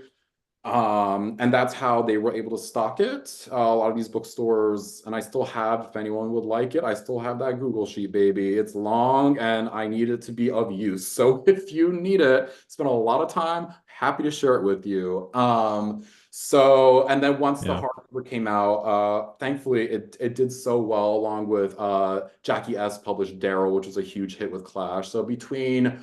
And that's how they were able to stock it. A lot of these bookstores, and I still have, if anyone would like it, I still have that Google sheet, baby. It's long and I need it to be of use. So if you need it, spend a lot of time, happy to share it with you. And then once the hardcover came out, thankfully it did so well, along with Jackie S. published Daryl, which was a huge hit with Clash. So between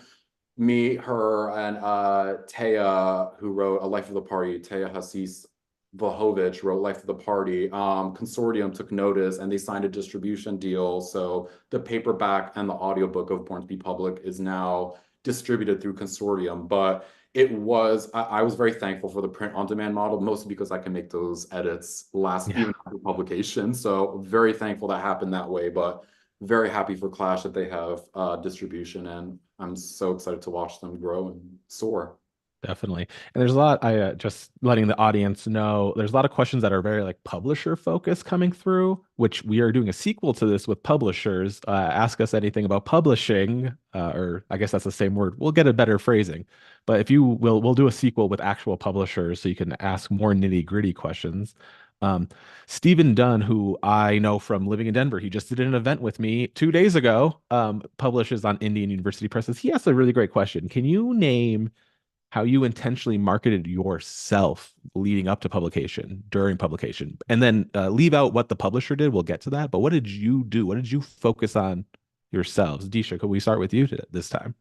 me, her, and Taya, who wrote A Life of the Party, Taya Hassis Vlahovic wrote Life of the Party. Consortium took notice and they signed a distribution deal. So the paperback and the audiobook of Born to Be Public is now distributed through Consortium. But I was very thankful for the print on demand model, mostly because I can make those edits even after publication. So very thankful that happened that way, but very happy for Clash that they have distribution, and I'm so excited to watch them grow and soar. Definitely. And there's a lot, just letting the audience know, there's a lot of questions that are very like publisher focused coming through, which we are doing a sequel to this with publishers. Ask us anything about publishing, or I guess that's the same word. We'll get a better phrasing. But if you will, we'll do a sequel with actual publishers so you can ask more nitty gritty questions. Stephen Dunn, who I know from living in Denver, he just did an event with me 2 days ago, publishes on Indian University Presses. He asked a really great question. Can you name how you intentionally marketed yourself leading up to publication, during publication, and then leave out what the publisher did? We'll get to that. But what did you do? What did you focus on yourselves? Deesha, could we start with you this time?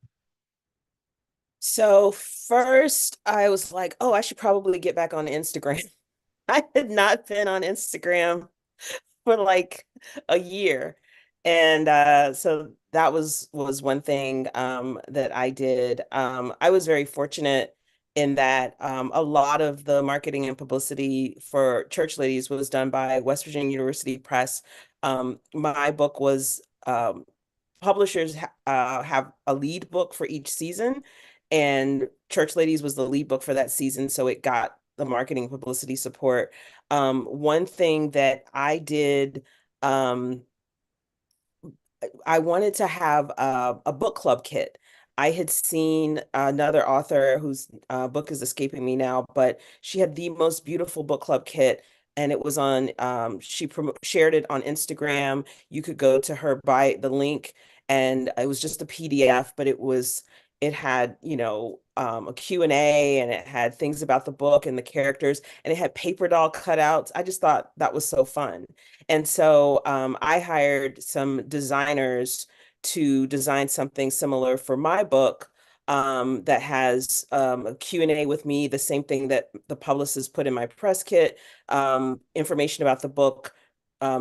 So first I was like, oh, I should probably get back on Instagram. I had not been on Instagram for like a year. And so that was one thing that I did. I was very fortunate in that a lot of the marketing and publicity for Church Ladies was done by West Virginia University Press. My book was publishers have a lead book for each season, and Church Ladies was the lead book for that season, so it got the marketing publicity support. One thing that I did, I wanted to have a book club kit. I had seen another author whose book is escaping me now, but she had the most beautiful book club kit, and it was on, she shared it on Instagram. You could go to her, buy the link, and it was just a PDF, but it had, a Q&A, and it had things about the book and the characters, and it had paper doll cutouts. I just thought that was so fun. And so I hired some designers to design something similar for my book, that has a Q&A with me, the same thing that the publicist put in my press kit, information about the book,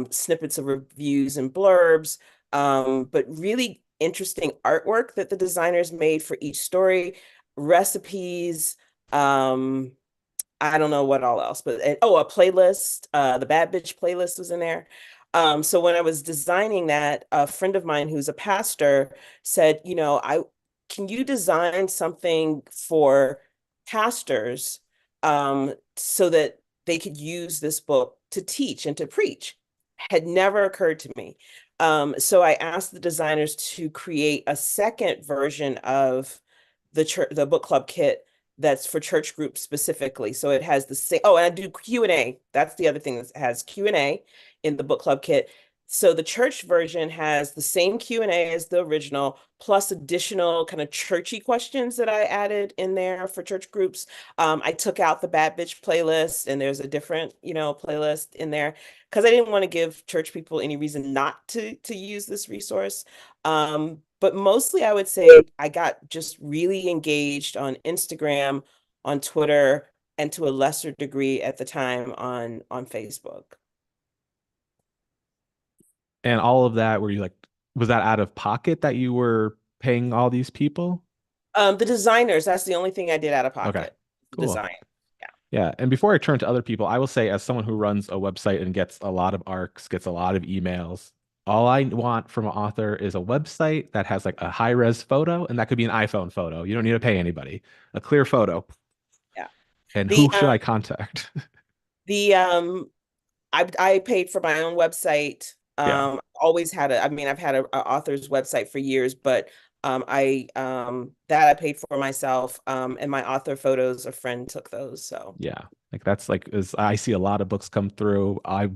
snippets of reviews and blurbs, but really interesting artwork that the designers made for each story, recipes, I don't know what all else, but a playlist. The Bad Bitch playlist was in there. So when I was designing that, a friend of mine who's a pastor said, I can you design something for pastors, so that they could use this book to teach and to preach? Had never occurred to me. So I asked the designers to create a second version of the book club kit that's for church groups specifically. So it has the same, and I do Q&A. That's the other thing that has Q&A in the book club kit. So the church version has the same Q&A as the original, plus additional kind of churchy questions that I added in there for church groups. I took out the Bad Bitch playlist, and there's a different, playlist in there, because I didn't want to give church people any reason not to use this resource. But mostly I would say I got just really engaged on Instagram, on Twitter, and to a lesser degree at the time on Facebook. And all of that, were you like, was that out of pocket that you were paying all these people? The designers, that's the only thing I did out of pocket. Okay, cool. Design. Yeah. And before I turn to other people, I will say, as someone who runs a website and gets a lot of ARCs, gets a lot of emails, all I want from an author is a website that has like a high-res photo, and that could be an iPhone photo. You don't need to pay anybody. A clear photo. Yeah. And who should I contact? I paid for my own website. Always had I've had a author's website for years, but I paid for myself, and my author photos, a friend took those. So yeah, like that's like, as I see a lot of books come through. I've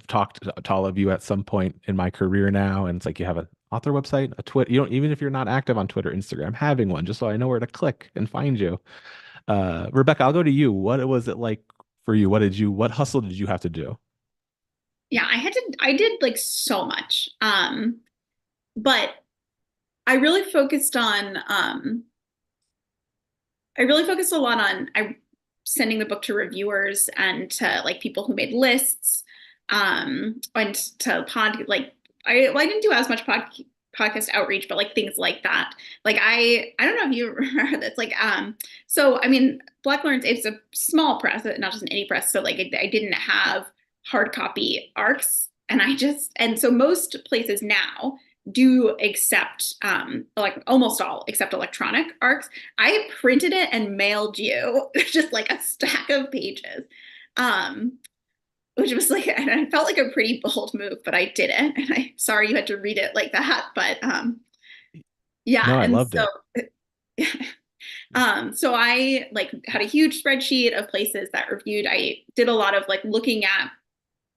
talked to all of you at some point in my career now, and it's like you have an author website, a Twitter. You don't, even if you're not active on Twitter, Instagram, having one, just so I know where to click and find you. Rebecca, I'll go to you. What was it like for you? What hustle did you have to do? Yeah, I did like so much. But I really focused on, a lot on sending the book to reviewers and to like people who made lists, and to I didn't do as much podcast outreach, but like things like that. Like I don't know if you remember this, like, so I mean, Black Lawrence, it's a small press, not just an indie press. So like I didn't have hard copy ARCs, and so most places now do accept, like almost all accept electronic ARCs. I printed it and mailed you just like a stack of pages, which was like, and I felt like a pretty bold move, but I didn't. And I'm sorry you had to read it like that, but yeah. No, I and loved so, it. So I like had a huge spreadsheet of places that reviewed. I did a lot of like looking at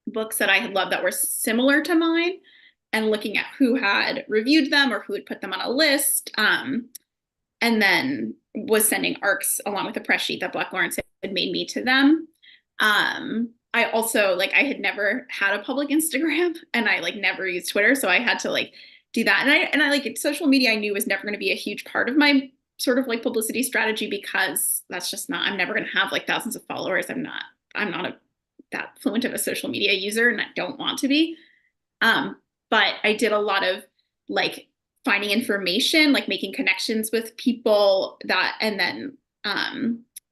books that I had loved that were similar to mine, and looking at who had reviewed them or who had put them on a list, and then was sending ARCs along with a press sheet that Black Lawrence had made me to them. I also, like, I had never had a public Instagram, and I like never used Twitter, so I had to like do that. And I like, social media I knew was never going to be a huge part of my sort of like publicity strategy, because that's just not, I'm never going to have like thousands of followers. I'm not that fluent of a social media user, and I don't want to be. But I did a lot of like finding information, like making connections with people and then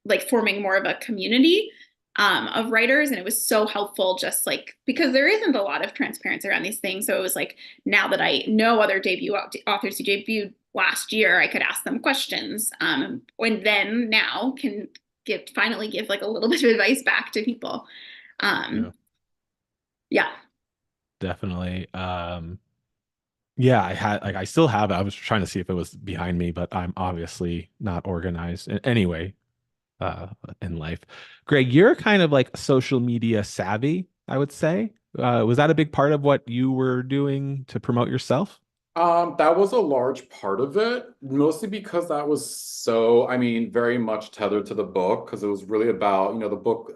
like forming more of a community of writers. And it was so helpful, just like, because there isn't a lot of transparency around these things. So it was like, now that I know other debut authors who debuted last year, I could ask them questions, and then now can finally give like a little bit of advice back to people. Yeah. Definitely. Yeah, I still have it. I was trying to see if it was behind me, but I'm obviously not organized in any way in life. Greg, you're kind of like social media savvy, I would say. Was that a big part of what you were doing to promote yourself? That was a large part of it, mostly because that was so, I mean, very much tethered to the book, because it was really about, you know, the book,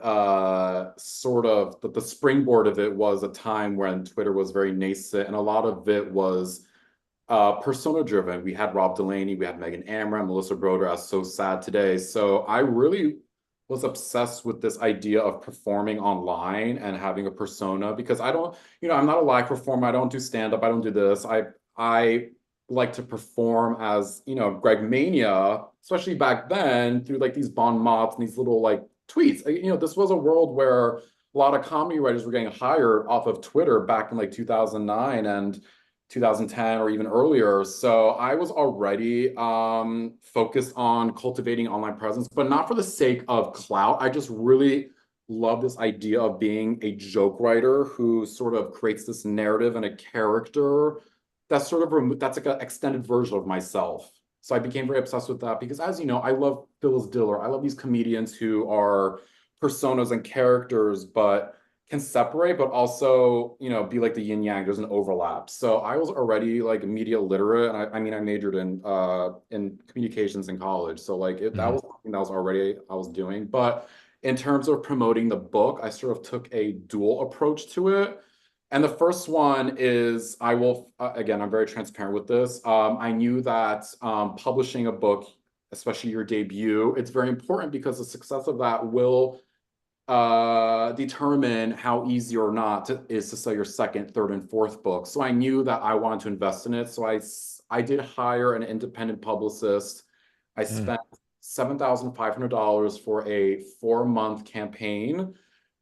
sort of, the springboard of it was a time when Twitter was very nascent, and a lot of it was persona driven. We had Rob Delaney, we had Megan Amram, Melissa Broder as So Sad Today. So I really was obsessed with this idea of performing online and having a persona, because I don't, you know, I'm not a live performer. I don't do stand up. I don't do this. I like to perform as, you know, Greg Mania, especially back then, through like these bon mots and these little like tweets. You know, this was a world where a lot of comedy writers were getting hired off of Twitter back in like 2009 and 2010 or even earlier. So I was already focused on cultivating online presence, but not for the sake of clout. I just really love this idea of being a joke writer who sort of creates this narrative and a character that's sort of that's like an extended version of myself. So I became very obsessed with that because, as you know, I love Phyllis Diller. I love these comedians who are personas and characters, but can separate, but also, you know, be like the yin yang. There's an overlap. So I was already like media literate, and I mean, I majored in communications in college. So like that was something that was already I was doing. But in terms of promoting the book, I sort of took a dual approach to it. And the first one is I will, again, I'm very transparent with this. I knew that publishing a book, especially your debut, it's very important because the success of that will determine how easy or not is to sell your second, third, and fourth book. So I knew that I wanted to invest in it. So I did hire an independent publicist. I spent $7,500 for a 4-month campaign.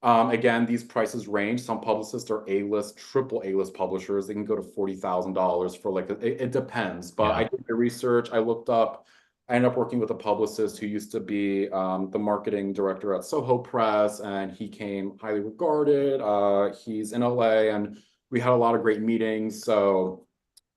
Again, these prices range. Some publicists are A-list, triple A-list publishers. They can go to $40,000 for like, it depends. But I did my research. I ended up working with a publicist who used to be the marketing director at Soho Press, and he came highly regarded. He's in LA, and we had a lot of great meetings. So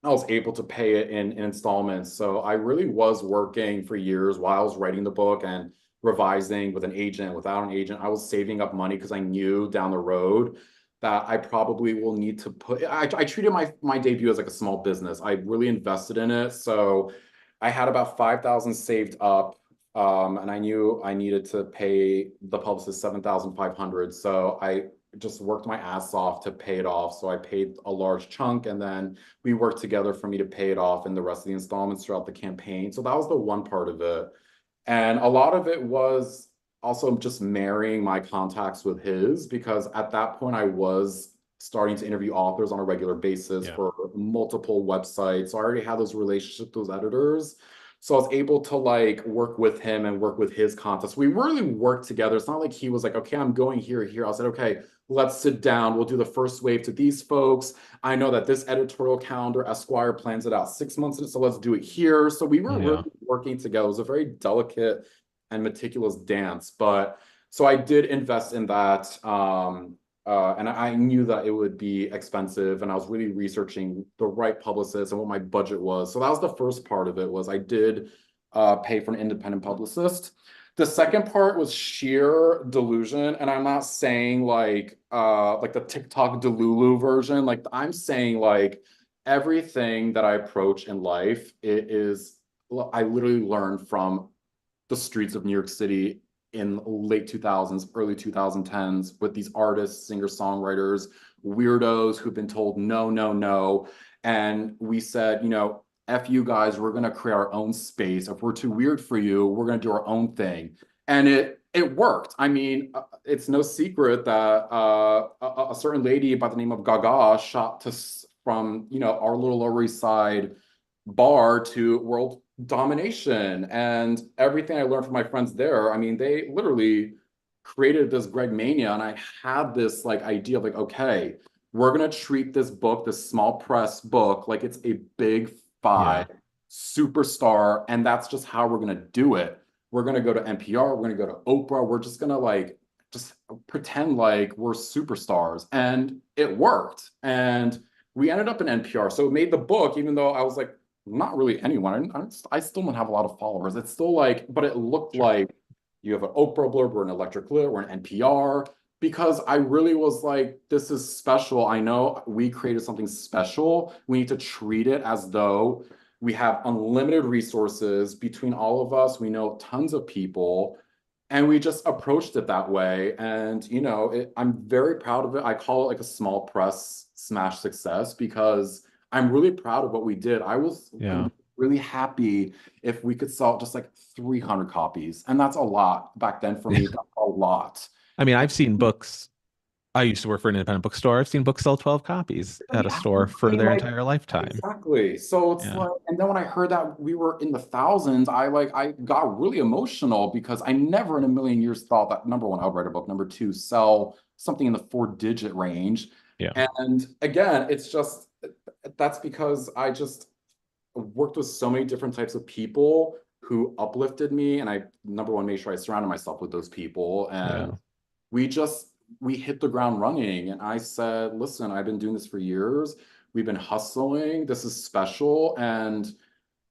I was able to pay it in installments. So I really was working for years while I was writing the book and revising with an agent, without an agent. I was saving up money because I knew down the road that I probably will need to put, I treated my debut as like a small business. I really invested in it. So I had about 5,000 saved up. And I knew I needed to pay the publicist 7,500. So I just worked my ass off to pay it off. So I paid a large chunk, and then we worked together for me to pay it off in the rest of the installments throughout the campaign. So that was the one part of it. And a lot of it was also just marrying my contacts with his, because at that point I was starting to interview authors on a regular basis for multiple websites. So I already had those relationships with those editors. So I was able to like work with him and work with his contacts. We really worked together. It's not like he was like, okay, I'm going here. I said, okay, let's sit down. We'll do the first wave to these folks. I know that this editorial calendar, Esquire, plans it out 6 months, so let's do it here. So we were really working together. It was a very delicate and meticulous dance. But so I did invest in that. And I knew that it would be expensive, and I was really researching the right publicist and what my budget was. So that was the first part of it, was I did pay for an independent publicist. The second part was sheer delusion. And I'm not saying like the TikTok Delulu version. Like I'm saying like everything that I approach in life, I literally learned from the streets of New York City in late 2000s, early 2010s, with these artists, singer-songwriters, weirdos who've been told no, no, no. And we said, you know, F you guys, we're gonna create our own space. If we're too weird for you, we're gonna do our own thing. And it worked. I mean, it's no secret that a certain lady by the name of Gaga shot from, you know, our little Lower East Side bar to world domination. And everything I learned from my friends there, I mean, they literally created this Greg Mania, and I had this like idea of like, okay, we're gonna treat this book, this small press book, like it's a big five superstar, and that's just how we're gonna do it. We're gonna go to NPR, we're gonna go to Oprah, we're just gonna like just pretend like we're superstars. And it worked. And we ended up in NPR. So it made the book, even though I was like, not really anyone. I still don't have a lot of followers. It's still like, but it looked like you have an Oprah blurb, we're an Electric Lit, we're an NPR. because I really was like, this is special. I know we created something special. We need to treat it as though we have unlimited resources between all of us. We know tons of people, and we just approached it that way. And, I'm very proud of it. I call it like a small press smash success because I'm really proud of what we did. I'm really happy if we could sell just like 300 copies. And that's a lot back then for me. That's a lot. I mean, I've seen books. I used to work for an independent bookstore. I've seen books sell 12 copies at a Yeah, store I for mean, their like, entire lifetime. exactly. So it's Yeah. like, and then when I heard that we were in the thousands, I got really emotional because I never in a million years thought that number one, I would write a book, number two, sell something in the 4-digit range. Yeah. And again, that's because I just worked with so many different types of people who uplifted me. And I, number one, made sure I surrounded myself with those people. And we hit the ground running. And I said, listen, I've been doing this for years. We've been hustling. This is special. And,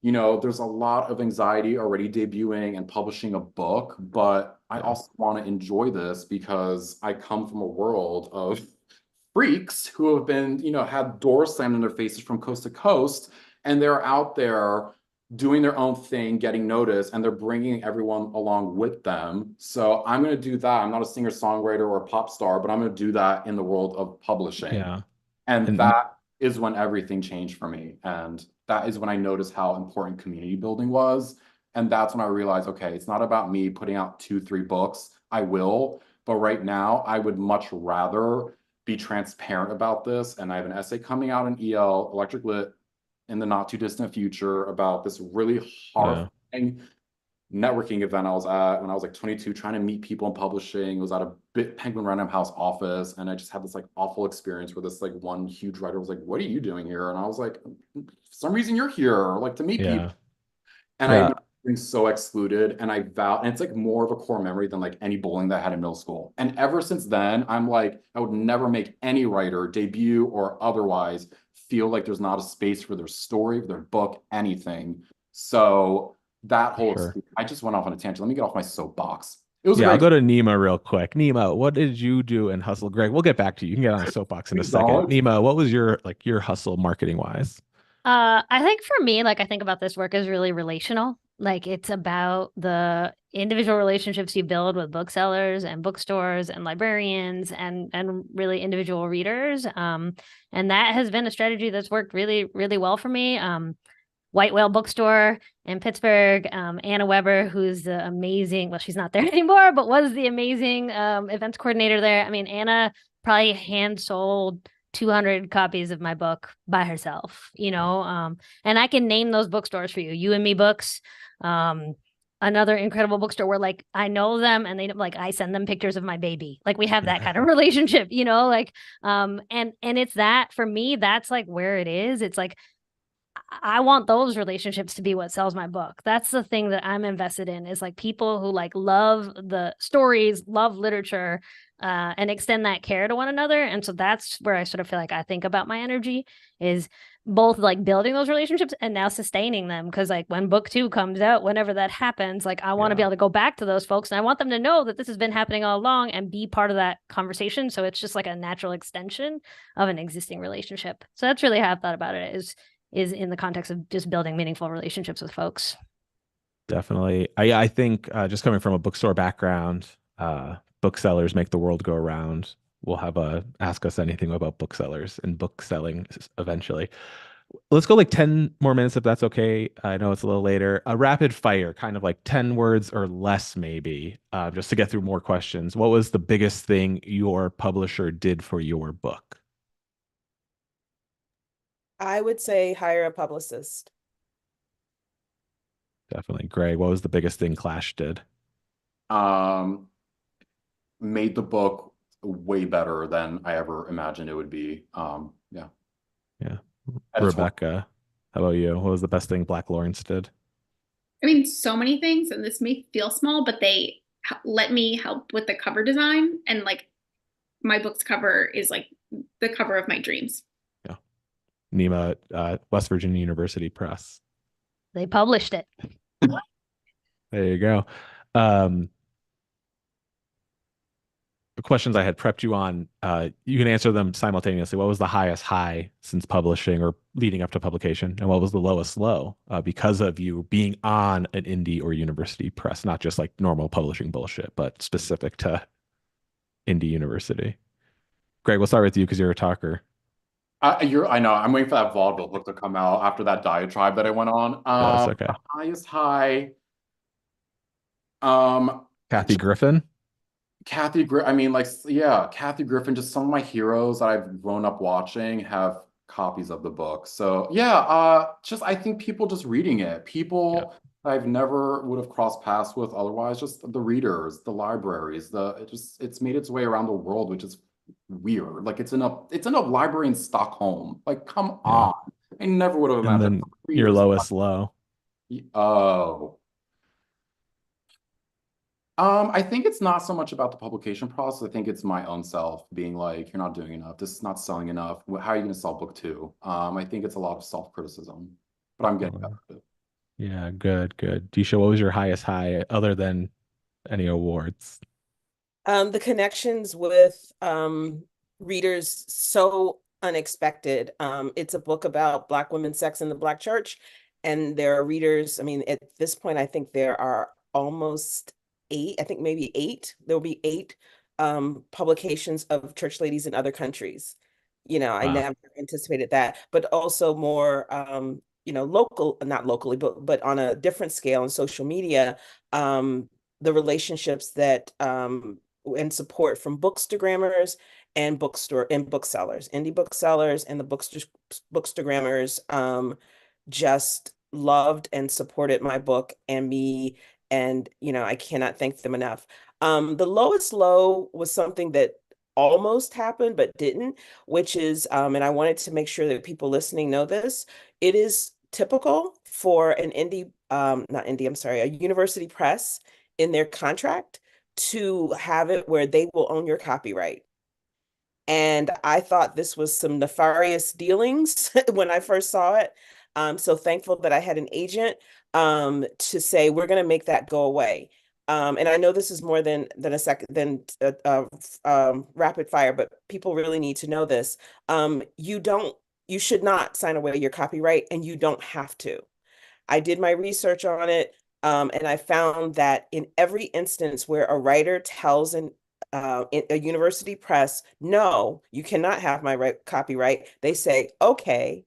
there's a lot of anxiety already debuting and publishing a book, but I also want to enjoy this because I come from a world of freaks who have been, had doors slammed in their faces from coast to coast, and they're out there doing their own thing, getting noticed, and they're bringing everyone along with them. So I'm going to do that. I'm not a singer-songwriter or a pop star, but I'm going to do that in the world of publishing. Yeah. And that is when everything changed for me. And that is when I noticed how important community building was. And that's when I realized, okay, it's not about me putting out 2-3 books. I will, but right now I would much rather be transparent about this. And I have an essay coming out in EL, Electric Lit, in the not too distant future about this really horrifying networking event I was at when I was like 22, trying to meet people in publishing. It was at a big Penguin Random House office, and I just had this like awful experience where this like one huge writer was like, "What are you doing here?" And I was like, "For some reason you're here, like to meet people." And I've been so excluded, and I vow, and it's like more of a core memory than like any bullying that I had in middle school. And ever since then, I'm like, I would never make any writer, debut or otherwise, feel like there's not a space for their story, their book, anything. So that whole, I just went off on a tangent. Let me get off my soapbox. It was I'll go to Neema real quick. Neema, what did you do in hustle? Greg, we'll get back to you. You can get on a soapbox in a second. Neema, what was your hustle marketing wise? I think for me, like I think about this work as really relational. Like it's about the individual relationships you build with booksellers and bookstores and librarians and really individual readers. And that has been a strategy that's worked really, really well for me. White Whale Bookstore in Pittsburgh, Anna Weber, who's the amazing, well, she's not there anymore, but was the amazing events coordinator there. I mean, Anna probably hand sold 200 copies of my book by herself, and I can name those bookstores for you. You and Me Books, another incredible bookstore where like I know them and they like I send them pictures of my baby. Like we have that kind of relationship, and it's that for me, that's like where it is. It's like I want those relationships to be what sells my book. That's the thing that I'm invested in, is like people who like love the stories, love literature, and extend that care to one another. And so that's where I sort of feel like I think about my energy, is both like building those relationships and now sustaining them. Because like when book 2 comes out, whenever that happens, like I want to be able to go back to those folks, and I want them to know that this has been happening all along and be part of that conversation. So it's just like a natural extension of an existing relationship. So that's really how I've thought about it, is in the context of just building meaningful relationships with folks. Definitely. I think just coming from a bookstore background, booksellers make the world go around. We'll have a Ask Us Anything about booksellers and book selling eventually. Let's go like 10 more minutes if that's okay. I know it's a little later. A rapid fire, kind of like 10 words or less maybe, just to get through more questions. What was the biggest thing your publisher did for your book? I would say hire a publicist. Definitely. Greg, what was the biggest thing Clash did? Made the book way better than I ever imagined it would be. Yeah. Rebecca, how about you? What was the best thing Black Lawrence did? I mean, so many things, and this may feel small, but they let me help with the cover design, and like my book's cover is like the cover of my dreams. Yeah. Neema, West Virginia University Press. They published it. There you go. questions I had prepped you on, you can answer them simultaneously. What was the highest high since publishing or leading up to publication? And what was the lowest low because of you being on an indie or university press, not just like normal publishing bullshit, but specific to indie university? Greg, we'll start with you because you're a talker. I know. I'm waiting for that vaudeville book to come out after that diatribe that I went on. Yes, okay. The highest high. Kathy Griffin. I mean, like, yeah, Kathy Griffin. Just some of my heroes that I've grown up watching have copies of the book. So yeah, just I think people just reading it, people I've never would have crossed paths with otherwise. Just the readers, the libraries, it's made its way around the world, which is weird. Like it's in a library in Stockholm. Like, come on. I never would have And imagined then your lowest low. Oh. I think it's not so much about the publication process. I think it's my own self being like, you're not doing enough. This is not selling enough. How are you going to sell book two? I think it's a lot of self-criticism, but I'm getting better at it. Yeah, good. Deesha, what was your highest high other than any awards? The connections with readers, so unexpected. It's a book about Black women's sex in the Black church, and there are readers. I mean, at this point, I think there are almost 8, I think maybe 8. There'll be 8 publications of church ladies in other countries. I never anticipated that, but also more local, not locally, but on a different scale on social media, the relationships that and support from bookstagrammers and booksellers, indie booksellers, and the bookstagrammers just loved and supported my book and me, and I cannot thank them enough. The lowest low was something that almost happened but didn't, which is and I wanted to make sure that people listening know this. It is typical for an a university press in their contract to have it where they will own your copyright. And I thought this was some nefarious dealings when I first saw it. So thankful that I had an agent to say, we're going to make that go away. And I know this is more than rapid fire, but people really need to know this. You should not sign away your copyright, and you don't have to. I did my research on it, and I found that in every instance where a writer tells a university press, no, you cannot have my copyright, they say, okay,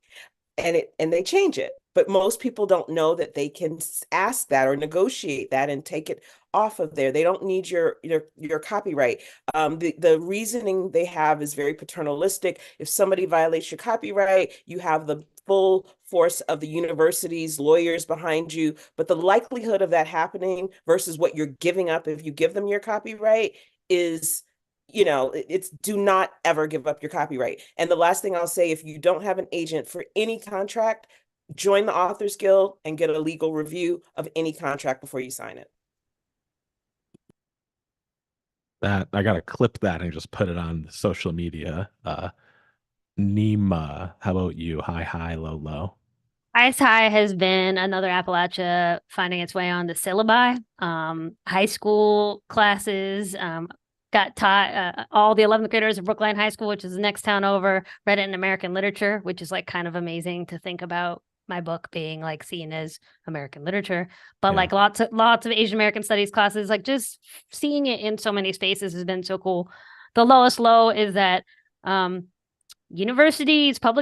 and they change it. But most people don't know that they can ask that or negotiate that and take it off of there. They don't need your copyright. The reasoning they have is very paternalistic. If somebody violates your copyright, you have the full force of the university's lawyers behind you. But the likelihood of that happening versus what you're giving up if you give them your copyright is, it's do not ever give up your copyright. And the last thing I'll say, if you don't have an agent for any contract, join the Authors Guild and get a legal review of any contract before you sign it. That I gotta clip that and just put it on social media. Neema, how about you? High, low, low. Ice High has been another Appalachia finding its way on the syllabi. High school classes, got taught, all the 11th graders of Brookline High School, which is the next town over, read it in American literature, which is like kind of amazing to think about my book being like seen as American literature. But like lots of Asian American studies classes, like just seeing it in so many spaces has been so cool. The lowest low is that public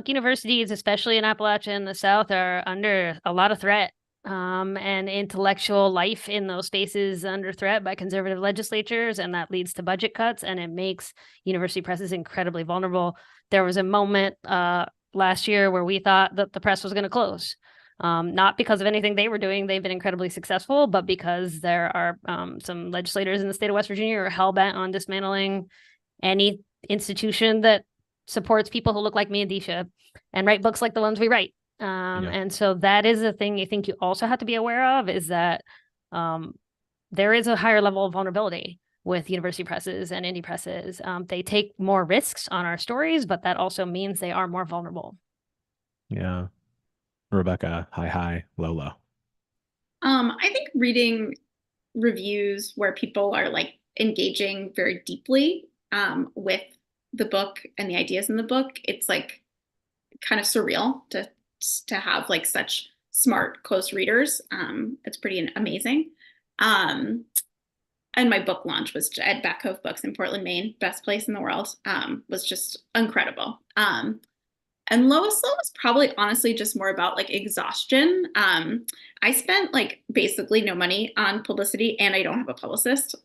universities, especially in Appalachia and the South, are under a lot of threat. And intellectual life in those spaces under threat by conservative legislatures, and that leads to budget cuts, and it makes university presses incredibly vulnerable. There was a moment last year where we thought that the press was going to close, not because of anything they were doing. They've been incredibly successful, but because there are some legislators in the state of West Virginia who are hell-bent on dismantling any institution that supports people who look like me and Deesha and write books like the ones we write. And so that is a thing I think you also have to be aware of, is that there is a higher level of vulnerability with university presses and indie presses. They take more risks on our stories, but that also means they are more vulnerable. Yeah. Rebecca, high, low, low. I think reading reviews where people are like engaging very deeply with the book and the ideas in the book. It's like kind of surreal to have like such smart, close readers. It's pretty amazing. And my book launch was at Back Cove Books in Portland, Maine, best place in the world. Was just incredible. And lowest low was probably honestly just more about like exhaustion. I spent like basically no money on publicity, and I don't have a publicist.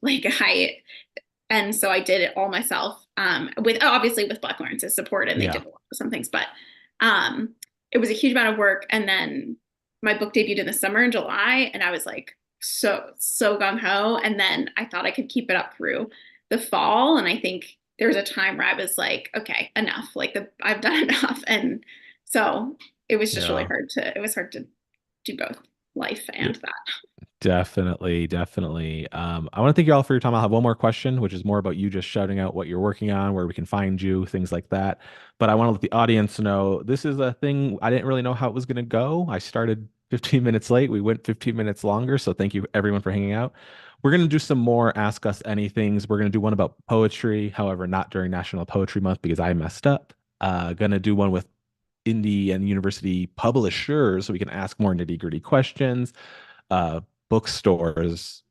And so I did it all myself, with obviously with Black Lawrence's support, and they did some things, but it was a huge amount of work. And then my book debuted in the summer in July, and I was like so gung ho. And then I thought I could keep it up through the fall, and I think there was a time where I was like, okay, enough. Like I've done enough, and so it was just really hard to do both life and that. Definitely. I want to thank you all for your time. I'll have one more question, which is more about you just shouting out what you're working on, where we can find you, things like that. But I want to let the audience know this is a thing. I didn't really know how it was going to go. I started 15 minutes late. We went 15 minutes longer. So thank you everyone for hanging out. We're going to do some more Ask Us Anythings. We're going to do one about poetry, however, not during National Poetry Month because I messed up. Going to do one with indie and university publishers so we can ask more nitty-gritty questions. Bookstores,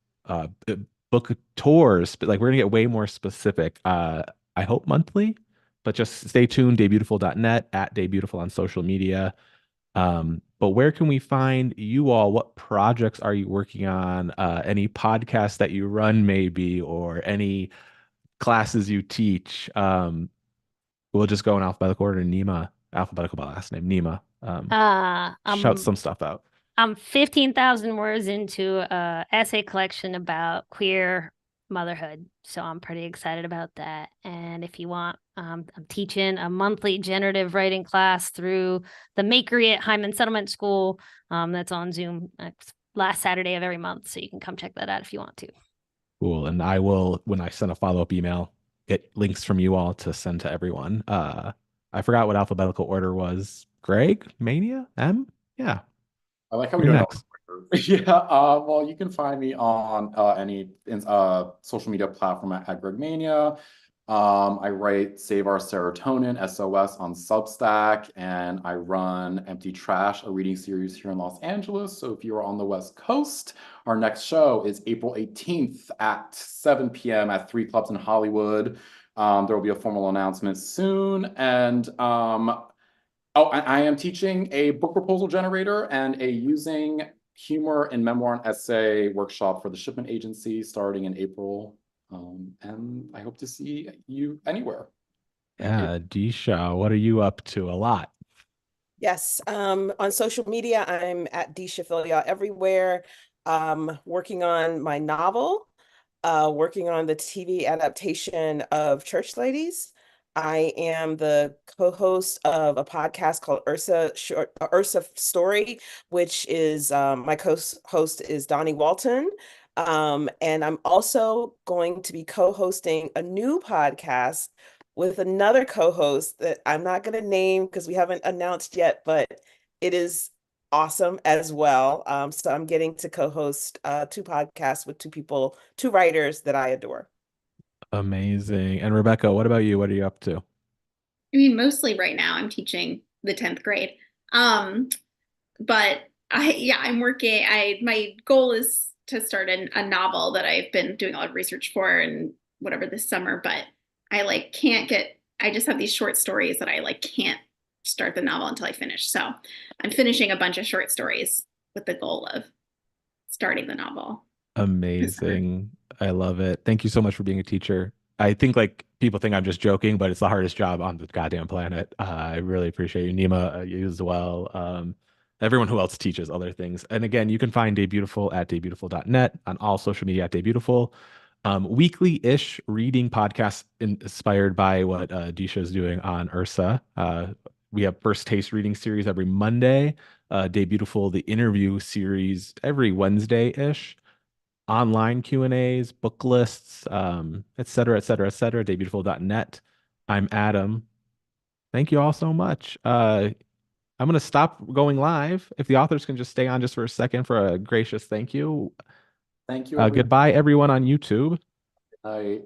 book tours, but like we're gonna get way more specific. I hope monthly, but just stay tuned. Debutiful.net, at Debutiful on social media. But where can we find you all? What projects are you working on? Any podcasts that you run, maybe, or any classes you teach? We'll just go in alphabetical order. Neema, alphabetical by last name. Neema. Shout some stuff out. I'm 15,000 words into a essay collection about queer motherhood. So I'm pretty excited about that. And if you want, I'm teaching a monthly generative writing class through the Makery at Hyman Settlement School. That's on Zoom last Saturday of every month. So you can come check that out if you want to. Cool. And I will, when I send a follow-up email, get links from you all to send to everyone. I forgot what alphabetical order was. Greg, Mania, M? Yeah. I like how we do next. Well, you can find me on any social media platform at Greg Mania. I write Save Our Serotonin, SOS, on Substack, and I run Empty Trash, a reading series here in Los Angeles. So if you are on the West Coast, our next show is April 18th at 7 p.m. at 3 clubs in Hollywood. There will be a formal announcement soon. And I am teaching a book proposal generator and a using humor in memoir and essay workshop for the Shipment Agency starting in April. And I hope to see you anywhere. Yeah, Deesha, what are you up to? A lot. Yes, on social media, I'm at Deesha Philyaw everywhere. Working on my novel, working on the TV adaptation of Church Ladies. I am the co-host of a podcast called Ursa Story, which is my co-host is Donnie Walton. And I'm also going to be co-hosting a new podcast with another co-host that I'm not going to name because we haven't announced yet, but it is awesome as well. So I'm getting to co-host 2 podcasts with 2 people, 2 writers that I adore. Amazing. And Rebecca, what about you? What are you up to? I mean, mostly right now I'm teaching the 10th grade. But I'm working. My goal is to start a novel that I've been doing a lot of research for and whatever this summer, but I just have these short stories that I can't start the novel until I finish. So I'm finishing a bunch of short stories with the goal of starting the novel. Amazing. I love it. Thank you so much for being a teacher. I think people think I'm just joking, but it's the hardest job on the goddamn planet. I really appreciate you, Neema, you as well. Everyone who else teaches other things. And again, you can find Debutiful at debutiful.net, on all social media at Debutiful. Weekly-ish reading podcast inspired by what Deesha is doing on Ursa. We have First Taste reading series every Monday. Debutiful, the interview series every Wednesday-ish. Online Q&As, book lists, et cetera, et cetera, et cetera. Debutiful.net. I'm Adam. Thank you all so much. I'm going to stop going live. If the authors can just stay on just for a second for a gracious thank you. Thank you. Goodbye, everyone on YouTube. Good night.